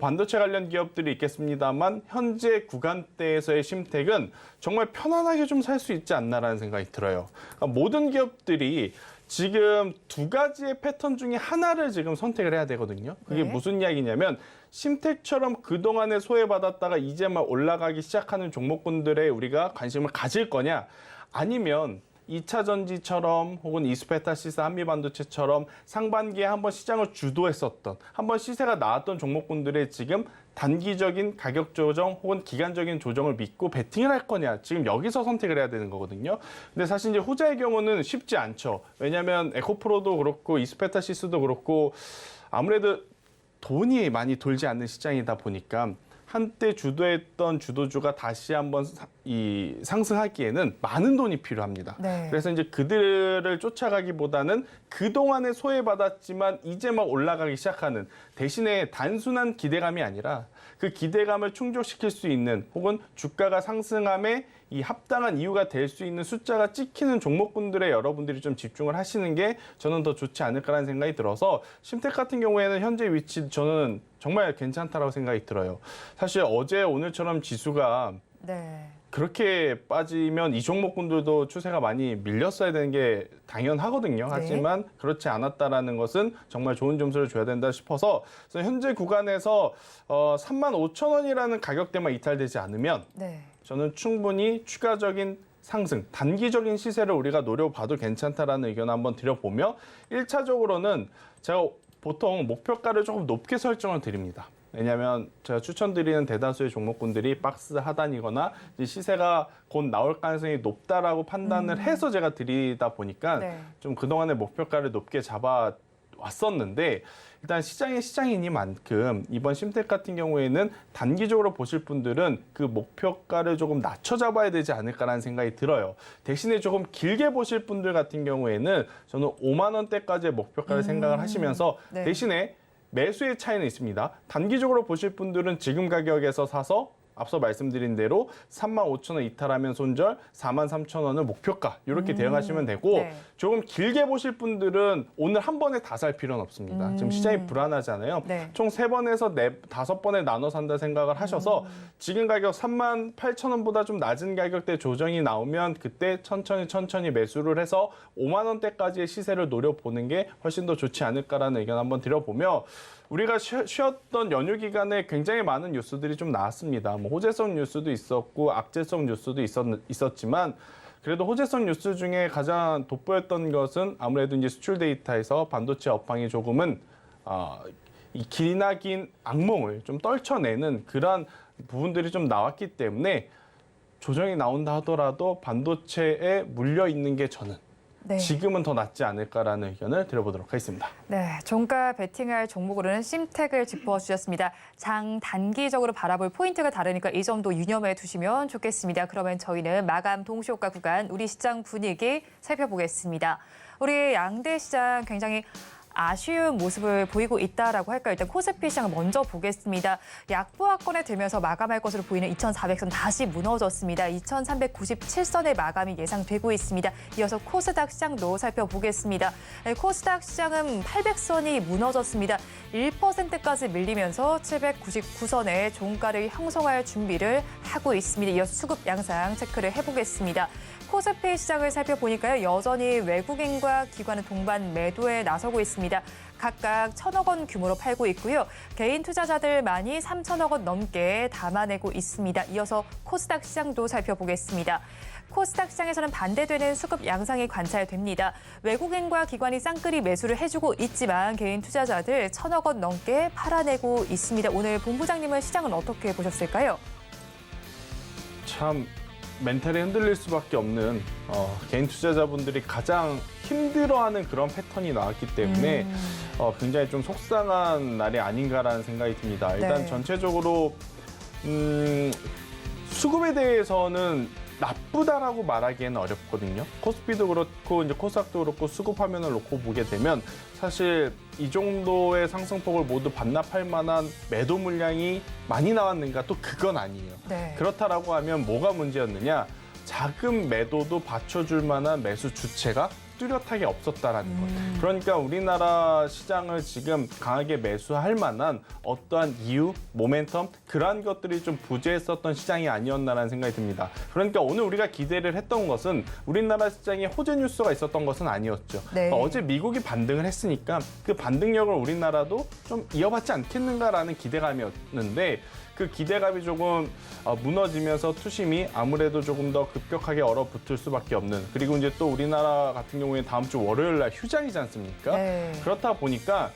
반도체 관련 기업들이 있겠습니다만 현재 구간대에서의 심텍은 정말 편안하게 좀 살 수 있지 않나라는 생각이 들어요. 그러니까 모든 기업들이 지금 두 가지의 패턴 중에 하나를 지금 선택을 해야 되거든요. 그게 네. 무슨 이야기냐면 심텍처럼 그동안에 소외받았다가 이제 막 올라가기 시작하는 종목군들에 우리가 관심을 가질 거냐 아니면 2차 전지처럼 혹은 이스페타시스 한미반도체처럼 상반기에 한번 시장을 주도했었던 한번 시세가 나왔던 종목군들의 지금 단기적인 가격 조정 혹은 기간적인 조정을 믿고 베팅을 할 거냐 지금 여기서 선택을 해야 되는 거거든요. 근데 사실 이제 후자의 경우는 쉽지 않죠. 왜냐하면 에코프로도 그렇고 이스페타시스도 그렇고 아무래도 돈이 많이 돌지 않는 시장이다 보니까 한때 주도했던 주도주가 다시 한번 상승하기에는 많은 돈이 필요합니다. 네. 그래서 이제 그들을 쫓아가기보다는 그동안에 소외받았지만 이제 막 올라가기 시작하는 대신에 단순한 기대감이 아니라 그 기대감을 충족시킬 수 있는 혹은 주가가 상승함에 이 합당한 이유가 될 수 있는 숫자가 찍히는 종목군들에 여러분들이 좀 집중을 하시는 게 저는 더 좋지 않을까라는 생각이 들어서 심텍 같은 경우에는 현재 위치 저는 정말 괜찮다라고 생각이 들어요. 사실 어제 오늘처럼 지수가 네. 그렇게 빠지면 이 종목군들도 추세가 많이 밀렸어야 되는 게 당연하거든요. 하지만 그렇지 않았다라는 것은 정말 좋은 점수를 줘야 된다 싶어서 현재 구간에서 35,000원이라는 가격대만 이탈되지 않으면 네. 저는 충분히 추가적인 상승, 단기적인 시세를 우리가 노려봐도 괜찮다라는 의견을 한번 드려보며 1차적으로는 제가 보통 목표가를 조금 높게 설정을 드립니다. 왜냐하면 제가 추천드리는 대다수의 종목군들이 박스 하단이거나 이제 시세가 곧 나올 가능성이 높다라고 판단을 해서 제가 드리다 보니까 네. 좀 그동안의 목표가를 높게 잡아 왔었는데 일단 시장이 시장이니만큼 이번 심택 같은 경우에는 단기적으로 보실 분들은 그 목표가를 조금 낮춰 잡아야 되지 않을까라는 생각이 들어요. 대신에 조금 길게 보실 분들 같은 경우에는 저는 5만 원대까지의 목표가를 생각을 하시면서 네. 대신에 매수의 차이는 있습니다. 단기적으로 보실 분들은 지금 가격에서 사서 앞서 말씀드린 대로 35,000원 이탈하면 손절, 43,000원을 목표가 이렇게 대응하시면 되고 네. 조금 길게 보실 분들은 오늘 한 번에 다 살 필요는 없습니다. 지금 시장이 불안하잖아요. 네. 총 3번에서 5번에 나눠 산다 생각을 하셔서 지금 가격 38,000원보다 좀 낮은 가격대 조정이 나오면 그때 천천히 매수를 해서 5만 원대까지의 시세를 노려보는 게 훨씬 더 좋지 않을까라는 의견 한번 드려보며 우리가 쉬었던 연휴 기간에 굉장히 많은 뉴스들이 좀 나왔습니다. 뭐 호재성 뉴스도 있었고 악재성 뉴스도 있었지만 그래도 호재성 뉴스 중에 가장 돋보였던 것은 아무래도 이제 수출 데이터에서 반도체 업황이 조금은 이 길이나 긴 악몽을 좀 떨쳐내는 그런 부분들이 좀 나왔기 때문에 조정이 나온다 하더라도 반도체에 물려 있는 게 저는 네. 지금은 더 낫지 않을까라는 의견을 드려보도록 하겠습니다. 네, 종가 베팅할 종목으로는 심택을 짚어주셨습니다. 장 단기적으로 바라볼 포인트가 다르니까 이 점도 유념해 두시면 좋겠습니다. 그러면 저희는 마감 동시효과 구간 우리 시장 분위기 살펴보겠습니다. 우리 양대 시장 굉장히 아쉬운 모습을 보이고 있다라고 할까요? 일단 코스피 시장 먼저 보겠습니다. 약보합권에 들면서 마감할 것으로 보이는 2,400선 다시 무너졌습니다. 2,397선의 마감이 예상되고 있습니다. 이어서 코스닥 시장도 살펴보겠습니다. 코스닥 시장은 800선이 무너졌습니다. 1%까지 밀리면서 799선의 종가를 형성할 준비를 하고 있습니다. 이어서 수급 양상 체크를 해보겠습니다. 코스피 시장을 살펴보니까요. 여전히 외국인과 기관은 동반 매도에 나서고 있습니다. 각각 1,000억 원 규모로 팔고 있고요. 개인 투자자들만이 3,000억 원 넘게 담아내고 있습니다. 이어서 코스닥 시장도 살펴보겠습니다. 코스닥 시장에서는 반대되는 수급 양상이 관찰됩니다. 외국인과 기관이 쌍끌이 매수를 해주고 있지만 개인 투자자들 1,000억 원 넘게 팔아내고 있습니다. 오늘 본부장님은 시장은 어떻게 보셨을까요? 참 멘탈이 흔들릴 수밖에 없는 개인 투자자분들이 가장 힘들어하는 그런 패턴이 나왔기 때문에 굉장히 좀 속상한 날이 아닌가라는 생각이 듭니다. 일단 네. 전체적으로 수급에 대해서는 나쁘다라고 말하기에는 어렵거든요. 코스피도 그렇고 이제 코스닥도 그렇고 수급 화면을 놓고 보게 되면 사실 이 정도의 상승폭을 모두 반납할 만한 매도 물량이 많이 나왔는가 또 그건 아니에요. 네. 그렇다라고 하면 뭐가 문제였느냐? 작은 매도도 받쳐줄 만한 매수 주체가 뚜렷하게 없었다라는 거예요. 그러니까 우리나라 시장을 지금 강하게 매수할 만한 어떠한 이유, 모멘텀 그러한 것들이 좀 부재했었던 시장이 아니었나라는 생각이 듭니다. 그러니까 오늘 우리가 기대를 했던 것은 우리나라 시장에 호재 뉴스가 있었던 것은 아니었죠. 네. 어제 미국이 반등을 했으니까 그 반등력을 우리나라도 좀 이어받지 않겠는가라는 기대감이었는데 그 기대감이 조금 무너지면서 투심이 아무래도 조금 더 급격하게 얼어붙을 수밖에 없는 그리고 이제 또 우리나라 같은 경우에 다음 주 월요일 날 휴장이지 않습니까? 네. 그렇다 보니까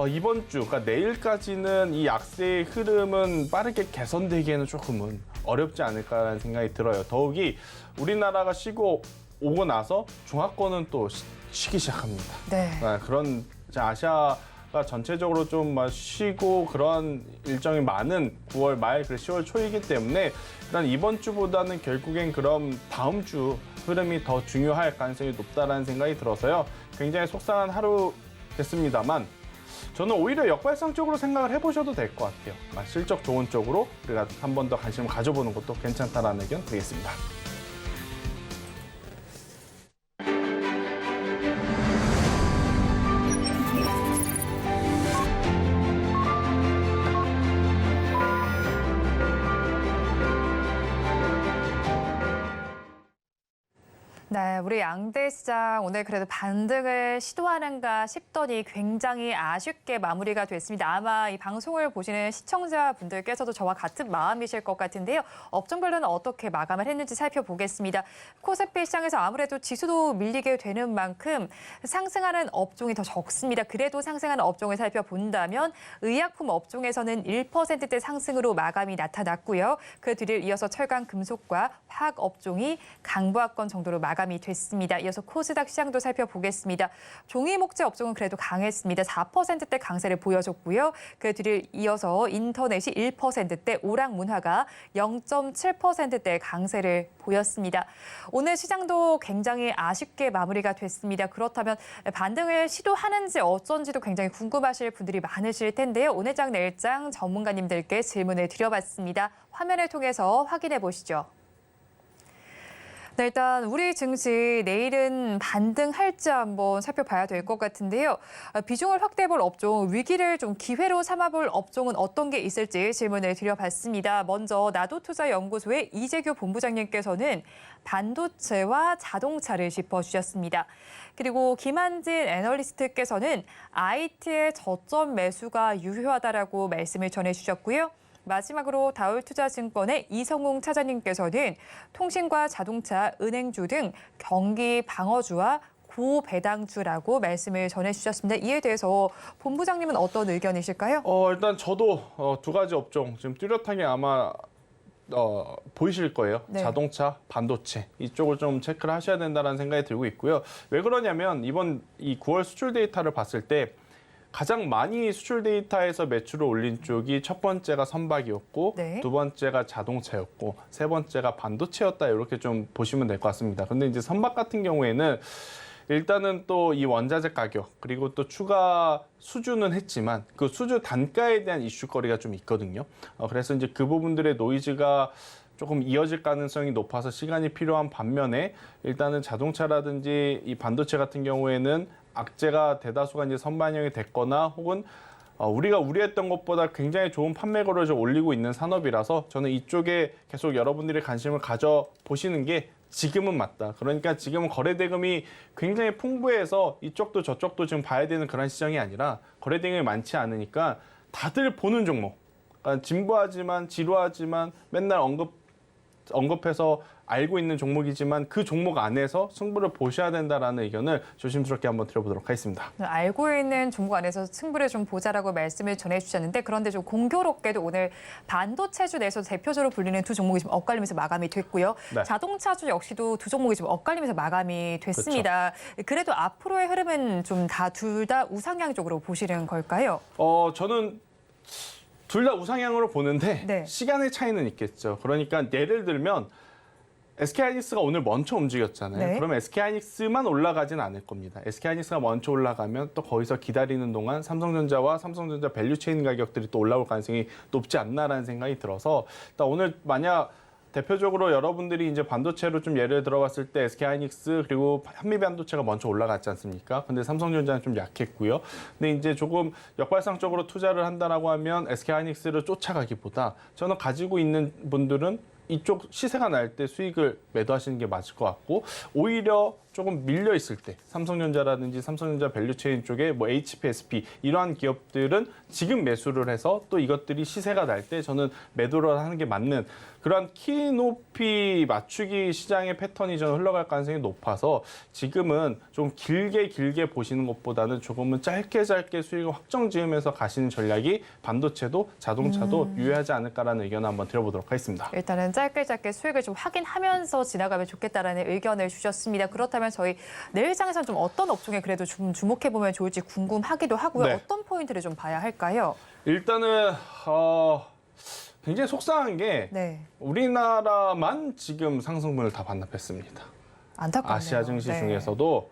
이번 주, 그러니까 내일까지는 이 약세의 흐름은 빠르게 개선되기에는 조금은 어렵지 않을까라는 생각이 들어요. 더욱이 우리나라가 쉬고 오고 나서 중화권은 또 쉬기 시작합니다. 네. 그런 아시아가 전체적으로 좀 쉬고 그런 일정이 많은 9월 말, 10월 초이기 때문에 일단 이번 주보다는 결국엔 그럼 다음 주 흐름이 더 중요할 가능성이 높다라는 생각이 들어서요. 굉장히 속상한 하루 됐습니다만 저는 오히려 역발상적으로 생각을 해보셔도 될 것 같아요. 실적 좋은 쪽으로 우리가 한 번 더 관심을 가져보는 것도 괜찮다라는 의견 드리겠습니다. 네, 네, 우리 양대 시장 오늘 그래도 반등을 시도하는가 싶더니 굉장히 아쉽게 마무리가 됐습니다. 아마 이 방송을 보시는 시청자분들께서도 저와 같은 마음이실 것 같은데요. 업종별로는 어떻게 마감을 했는지 살펴보겠습니다. 코스피 시장에서 아무래도 지수도 밀리게 되는 만큼 상승하는 업종이 더 적습니다. 그래도 상승하는 업종을 살펴본다면 의약품 업종에서는 1%대 상승으로 마감이 나타났고요. 그 뒤를 이어서 철강, 금속과 화학 업종이 강보합권 정도로 마감이 됐습니다. 이어서 코스닥 시장도 살펴보겠습니다. 종이 목재 업종은 그래도 강했습니다. 4%대 강세를 보여줬고요. 그 뒤를 이어서 인터넷이 1%대, 오락문화가 0.7%대 강세를 보였습니다. 오늘 시장도 굉장히 아쉽게 마무리가 됐습니다. 그렇다면 반등을 시도하는지 어쩐지도 굉장히 궁금하실 분들이 많으실 텐데요. 오늘장 내일장 전문가님들께 질문을 드려봤습니다. 화면을 통해서 확인해 보시죠. 네, 일단 우리 증시 내일은 반등할지 한번 살펴봐야 될 것 같은데요. 비중을 확대해볼 업종, 위기를 좀 기회로 삼아볼 업종은 어떤 게 있을지 질문을 드려봤습니다. 먼저 나도투자연구소의 이재규 본부장님께서는 반도체와 자동차를 짚어주셨습니다. 그리고 김한진 애널리스트께서는 IT의 저점 매수가 유효하다라고 말씀을 전해주셨고요. 마지막으로 다울투자증권의 이성웅 차장님께서는 통신과 자동차, 은행주 등 경기 방어주와 고배당주라고 말씀을 전해주셨습니다. 이에 대해서 본부장님은 어떤 의견이실까요? 일단 저도 두 가지 업종 지금 뚜렷하게 아마 보이실 거예요. 네. 자동차, 반도체 이쪽을 좀 체크를 하셔야 된다는 생각이 들고 있고요. 왜 그러냐면 이번 이 9월 수출 데이터를 봤을 때 가장 많이 수출 데이터에서 매출을 올린 쪽이 첫 번째가 선박이었고 네. 두 번째가 자동차였고 세 번째가 반도체였다 이렇게 좀 보시면 될 것 같습니다. 근데 이제 선박 같은 경우에는 일단은 또 이 원자재 가격 그리고 또 추가 수주는 했지만 그 수주 단가에 대한 이슈거리가 좀 있거든요. 그래서 이제 그 부분들의 노이즈가 조금 이어질 가능성이 높아서 시간이 필요한 반면에 일단은 자동차라든지 이 반도체 같은 경우에는 악재가 대다수가 이제 선반영이 됐거나 혹은 우리가 우려했던 것보다 굉장히 좋은 판매고를 좀 올리고 있는 산업이라서 저는 이쪽에 계속 여러분들이 관심을 가져보시는 게 지금은 맞다. 그러니까 지금은 거래대금이 굉장히 풍부해서 이쪽도 저쪽도 지금 봐야 되는 그런 시장이 아니라 거래대금이 많지 않으니까 다들 보는 종목. 그러니까 진부하지만 지루하지만 맨날 언급해서 알고 있는 종목이지만 그 종목 안에서 승부를 보셔야 된다라는 의견을 조심스럽게 한번 드려보도록 하겠습니다. 알고 있는 종목 안에서 승부를 좀 보자라고 말씀을 전해주셨는데 그런데 좀 공교롭게도 오늘 반도체주 내에서 대표적으로 불리는 두 종목이 좀 엇갈리면서 마감이 됐고요. 네. 자동차주 역시도 두 종목이 좀 엇갈리면서 마감이 됐습니다. 그래도 앞으로의 흐름은 좀 둘 다 우상향 쪽으로 보시는 걸까요? 저는 둘 다 우상향으로 보는데 네. 시간의 차이는 있겠죠. 그러니까 예를 들면 SK하이닉스가 오늘 먼저 움직였잖아요. 네. 그러면 SK하이닉스만 올라가진 않을 겁니다. SK하이닉스가 먼저 올라가면 또 거기서 기다리는 동안 삼성전자와 삼성전자 밸류체인 가격들이 또 올라올 가능성이 높지 않나라는 생각이 들어서 일단 오늘 만약 대표적으로 여러분들이 이제 반도체로 좀 예를 들어봤을 때 SK하이닉스 그리고 한미반도체가 먼저 올라갔지 않습니까? 근데 삼성전자는 좀 약했고요. 근데 이제 조금 역발상적으로 투자를 한다라고 하면 SK하이닉스를 쫓아가기보다 저는 가지고 있는 분들은 이쪽 시세가 날 때 수익을 매도하시는 게 맞을 것 같고 오히려 조금 밀려 있을 때 삼성전자라든지 삼성전자 밸류체인 쪽에 뭐 HP, SP 이러한 기업들은 지금 매수를 해서 또 이것들이 시세가 날 때 저는 매도를 하는 게 맞는 그러한 키 높이 맞추기 시장의 패턴이 저는 흘러갈 가능성이 높아서 지금은 좀 길게 보시는 것보다는 조금은 짧게 수익을 확정 지으면서 가시는 전략이 반도체도 자동차도 유효하지 않을까라는 의견을 한번 드려보도록 하겠습니다. 일단은 짧게 수익을 좀 확인하면서 지나가면 좋겠다라는 의견을 주셨습니다. 그렇다면 저희 내일장에서는 좀 어떤 업종에 그래도 좀 주목해보면 좋을지 궁금하기도 하고요. 네. 어떤 포인트를 좀 봐야 할까요? 일단은 굉장히 속상한 게 네, 우리나라만 지금 상승분을 다 반납했습니다. 안타깝네요. 아시아 증시 네. 중에서도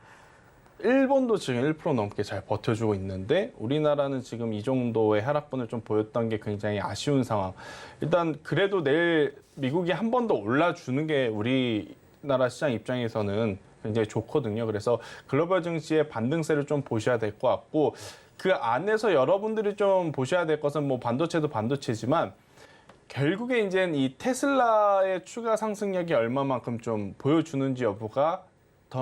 일본도 지금 1% 넘게 잘 버텨주고 있는데 우리나라는 지금 이 정도의 하락분을 좀 보였던 게 굉장히 아쉬운 상황. 일단 그래도 내일 미국이 한 번 더 올라주는 게 우리나라 시장 입장에서는 굉장히 좋거든요. 그래서 글로벌 증시의 반등세를 좀 보셔야 될 것 같고 그 안에서 여러분들이 좀 보셔야 될 것은 뭐 반도체도 반도체지만 결국에 이제 이 테슬라의 추가 상승력이 얼마만큼 좀 보여주는지 여부가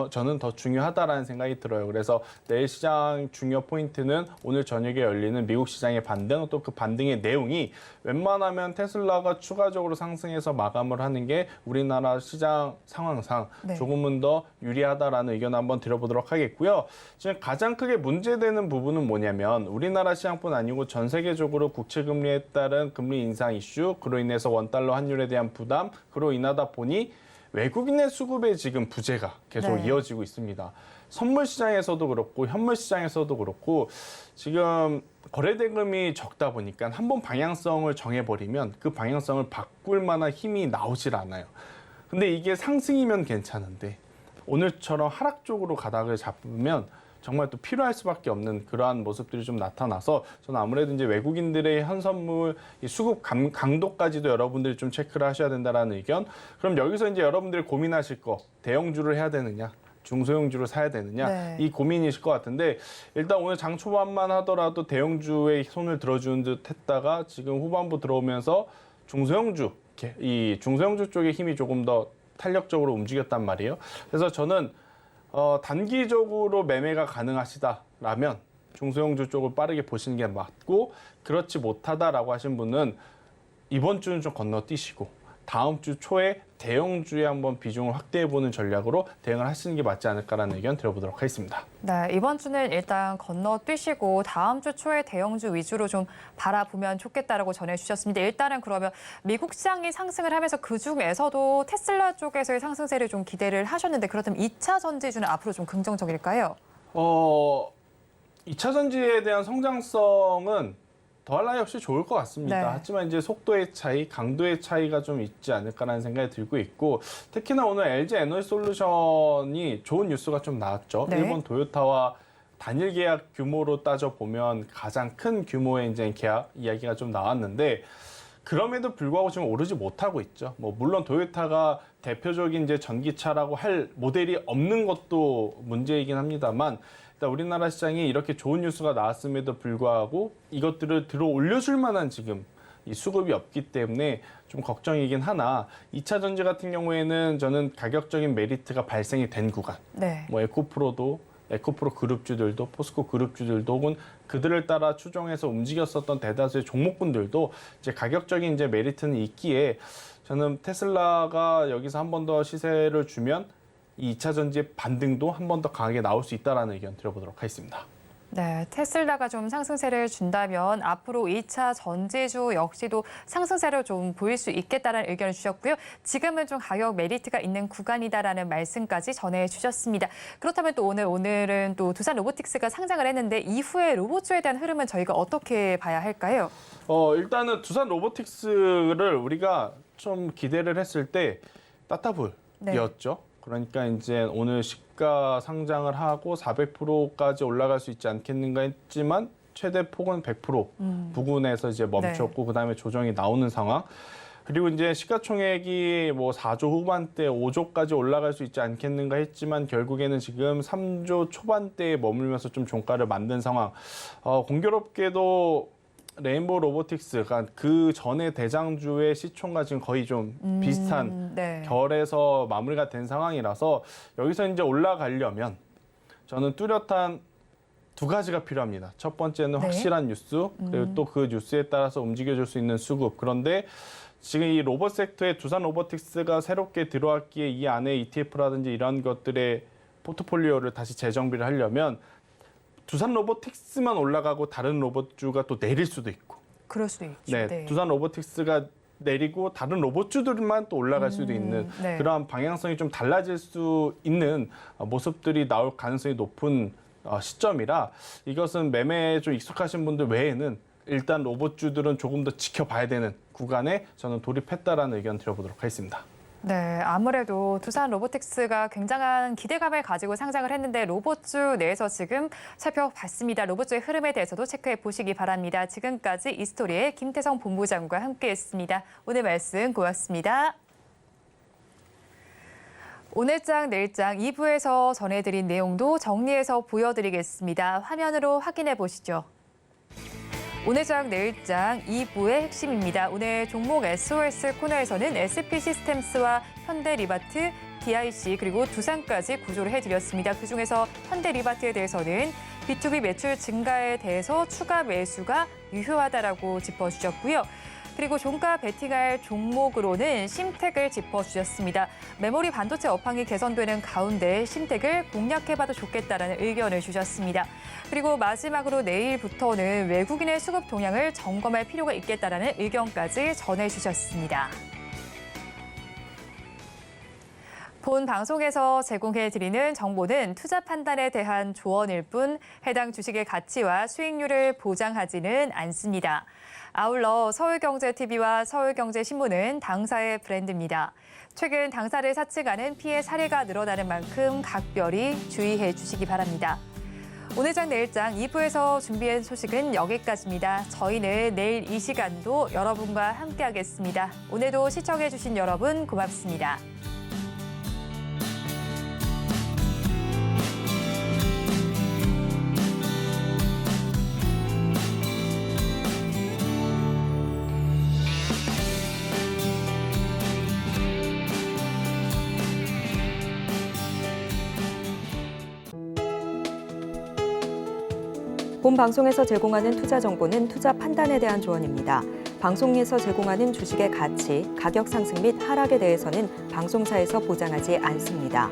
저는 더 중요하다라는 생각이 들어요. 그래서 내일 시장 중요 포인트는 오늘 저녁에 열리는 미국 시장의 반등, 또 그 반등의 내용이 웬만하면 테슬라가 추가적으로 상승해서 마감을 하는 게 우리나라 시장 상황상 네. 조금은 더 유리하다라는 의견 한번 드려보도록 하겠고요. 지금 가장 크게 문제되는 부분은 뭐냐면 우리나라 시장뿐 아니고 전 세계적으로 국채 금리에 따른 금리 인상 이슈, 그로 인해서 원달러 환율에 대한 부담, 그로 인하다 보니 외국인의 수급에 지금 부재가 계속 네. 이어지고 있습니다. 선물 시장에서도 그렇고 현물 시장에서도 그렇고 지금 거래 대금이 적다 보니까 한번 방향성을 정해버리면 그 방향성을 바꿀 만한 힘이 나오질 않아요. 근데 이게 상승이면 괜찮은데 오늘처럼 하락 쪽으로 가닥을 잡으면 정말 또 필요할 수밖에 없는 그러한 모습들이 좀 나타나서 저는 아무래도 이제 외국인들의 현선물 수급 강도까지도 여러분들이 좀 체크를 하셔야 된다라는 의견. 그럼 여기서 이제 여러분들이 고민하실 거 대형주를 해야 되느냐, 중소형주를 사야 되느냐 네. 이 고민이실 것 같은데 일단 오늘 장 초반만 하더라도 대형주에 손을 들어주는 듯 했다가 지금 후반부 들어오면서 중소형주 쪽의 힘이 조금 더 탄력적으로 움직였단 말이에요. 그래서 저는 단기적으로 매매가 가능하시다라면 중소형주 쪽을 빠르게 보시는 게 맞고 그렇지 못하다라고 하신 분은 이번 주는 좀 건너뛰시고 다음 주 초에 대형주에 한번 비중을 확대해보는 전략으로 대응을 하시는 게 맞지 않을까라는 의견 드려보도록 하겠습니다. 네, 이번 주는 일단 건너뛰시고 다음 주 초에 대형주 위주로 좀 바라보면 좋겠다라고 전해주셨습니다. 일단은 그러면 미국 시장이 상승을 하면서 그중에서도 테슬라 쪽에서의 상승세를 좀 기대를 하셨는데 그렇다면 2차 전지주는 앞으로 좀 긍정적일까요? 2차 전지에 대한 성장성은 더할 나위 없이 좋을 것 같습니다. 네. 하지만 이제 속도의 차이, 강도의 차이가 좀 있지 않을까라는 생각이 들고 있고 특히나 오늘 LG 에너지솔루션이 좋은 뉴스가 좀 나왔죠. 네. 일본 도요타와 단일 계약 규모로 따져보면 가장 큰 규모의 이제 계약 이야기가 좀 나왔는데 그럼에도 불구하고 지금 오르지 못하고 있죠. 뭐 물론 도요타가 대표적인 이제 전기차라고 할 모델이 없는 것도 문제이긴 합니다만 일단 우리나라 시장이 이렇게 좋은 뉴스가 나왔음에도 불구하고 이것들을 들어 올려줄 만한 지금 이 수급이 없기 때문에 좀 걱정이긴 하나 2차 전지 같은 경우에는 저는 가격적인 메리트가 발생이 된 구간 네. 뭐 에코프로 그룹주들도 포스코 그룹주들도 혹은 그들을 따라 추종해서 움직였었던 대다수의 종목군들도 이제 가격적인 이제 메리트는 있기에 저는 테슬라가 여기서 한 번 더 시세를 주면 이 2차 전지의 반등도 한 번 더 강하게 나올 수 있다라는 의견 드려보도록 하겠습니다. 네, 테슬라가 좀 상승세를 준다면 앞으로 2차 전지주 역시도 상승세를 좀 보일 수 있겠다는 의견을 주셨고요. 지금은 좀 가격 메리트가 있는 구간이다라는 말씀까지 전해주셨습니다. 그렇다면 또 오늘은 또 두산 로보틱스가 상장을 했는데 이후에 로봇주에 대한 흐름은 저희가 어떻게 봐야 할까요? 일단은 두산 로보틱스를 우리가 좀 기대를 했을 때 따따블이었죠. 그러니까 이제 오늘 시가 상장을 하고 400%까지 올라갈 수 있지 않겠는가 했지만 최대 폭은 100% 부근에서 이제 멈췄고 그다음에 조정이 나오는 상황. 그리고 이제 시가총액이 뭐 4조 후반대 5조까지 올라갈 수 있지 않겠는가 했지만 결국에는 지금 3조 초반대에 머물면서 좀 종가를 만든 상황. 공교롭게도 레인보우 로보틱스가 그 전에 대장주의 시총과 지금 거의 좀 비슷한 네. 결에서 마무리가 된 상황이라서 여기서 이제 올라가려면 저는 뚜렷한 두 가지가 필요합니다. 첫 번째는 네. 확실한 뉴스, 그리고 또 그 뉴스에 따라서 움직여줄 수 있는 수급. 그런데 지금 이 로봇 섹터에 두산 로보틱스가 새롭게 들어왔기에 이 안에 ETF라든지 이런 것들의 포트폴리오를 다시 재정비를 하려면 두산 로보틱스만 올라가고 다른 로봇주가 또 내릴 수도 있고. 그럴 수도 있죠. 네, 두산 로보틱스가 내리고 다른 로봇주들만 또 올라갈 수도 있는 네. 그러한 방향성이 좀 달라질 수 있는 모습들이 나올 가능성이 높은 시점이라 이것은 매매에 좀 익숙하신 분들 외에는 일단 로봇주들은 조금 더 지켜봐야 되는 구간에 저는 돌입했다라는 의견 드려보도록 하겠습니다. 네, 아무래도 두산 로보틱스가 굉장한 기대감을 가지고 상장을 했는데 로봇주 내에서 지금 살펴봤습니다. 로봇주의 흐름에 대해서도 체크해 보시기 바랍니다. 지금까지 이스토리의 김태성 본부장과 함께했습니다. 오늘 말씀 고맙습니다. 오늘장 내일장 2부에서 전해드린 내용도 정리해서 보여드리겠습니다. 화면으로 확인해 보시죠. 오늘장 내일장 2부의 핵심입니다. 오늘 종목 SOS 코너에서는 SP 시스템스와 현대리바트, DIC 그리고 두산까지 구조를 해드렸습니다. 그중에서 현대리바트에 대해서는 B2B 매출 증가에 대해서 추가 매수가 유효하다라고 짚어주셨고요. 그리고 종가 베팅할 종목으로는 심텍을 짚어주셨습니다. 메모리 반도체 업황이 개선되는 가운데 심텍을 공략해봐도 좋겠다라는 의견을 주셨습니다. 그리고 마지막으로 내일부터는 외국인의 수급 동향을 점검할 필요가 있겠다라는 의견까지 전해주셨습니다. 본 방송에서 제공해드리는 정보는 투자 판단에 대한 조언일 뿐 해당 주식의 가치와 수익률을 보장하지는 않습니다. 아울러 서울경제TV와 서울경제신문은 당사의 브랜드입니다. 최근 당사를 사측하는 피해 사례가 늘어나는 만큼 각별히 주의해 주시기 바랍니다. 오늘장 내일장 2부에서 준비한 소식은 여기까지입니다. 저희는 내일 이 시간도 여러분과 함께하겠습니다. 오늘도 시청해 주신 여러분 고맙습니다. 본 방송에서 제공하는 투자 정보는 투자 판단에 대한 조언입니다. 방송에서 제공하는 주식의 가치, 가격 상승 및 하락에 대해서는 방송사에서 보장하지 않습니다.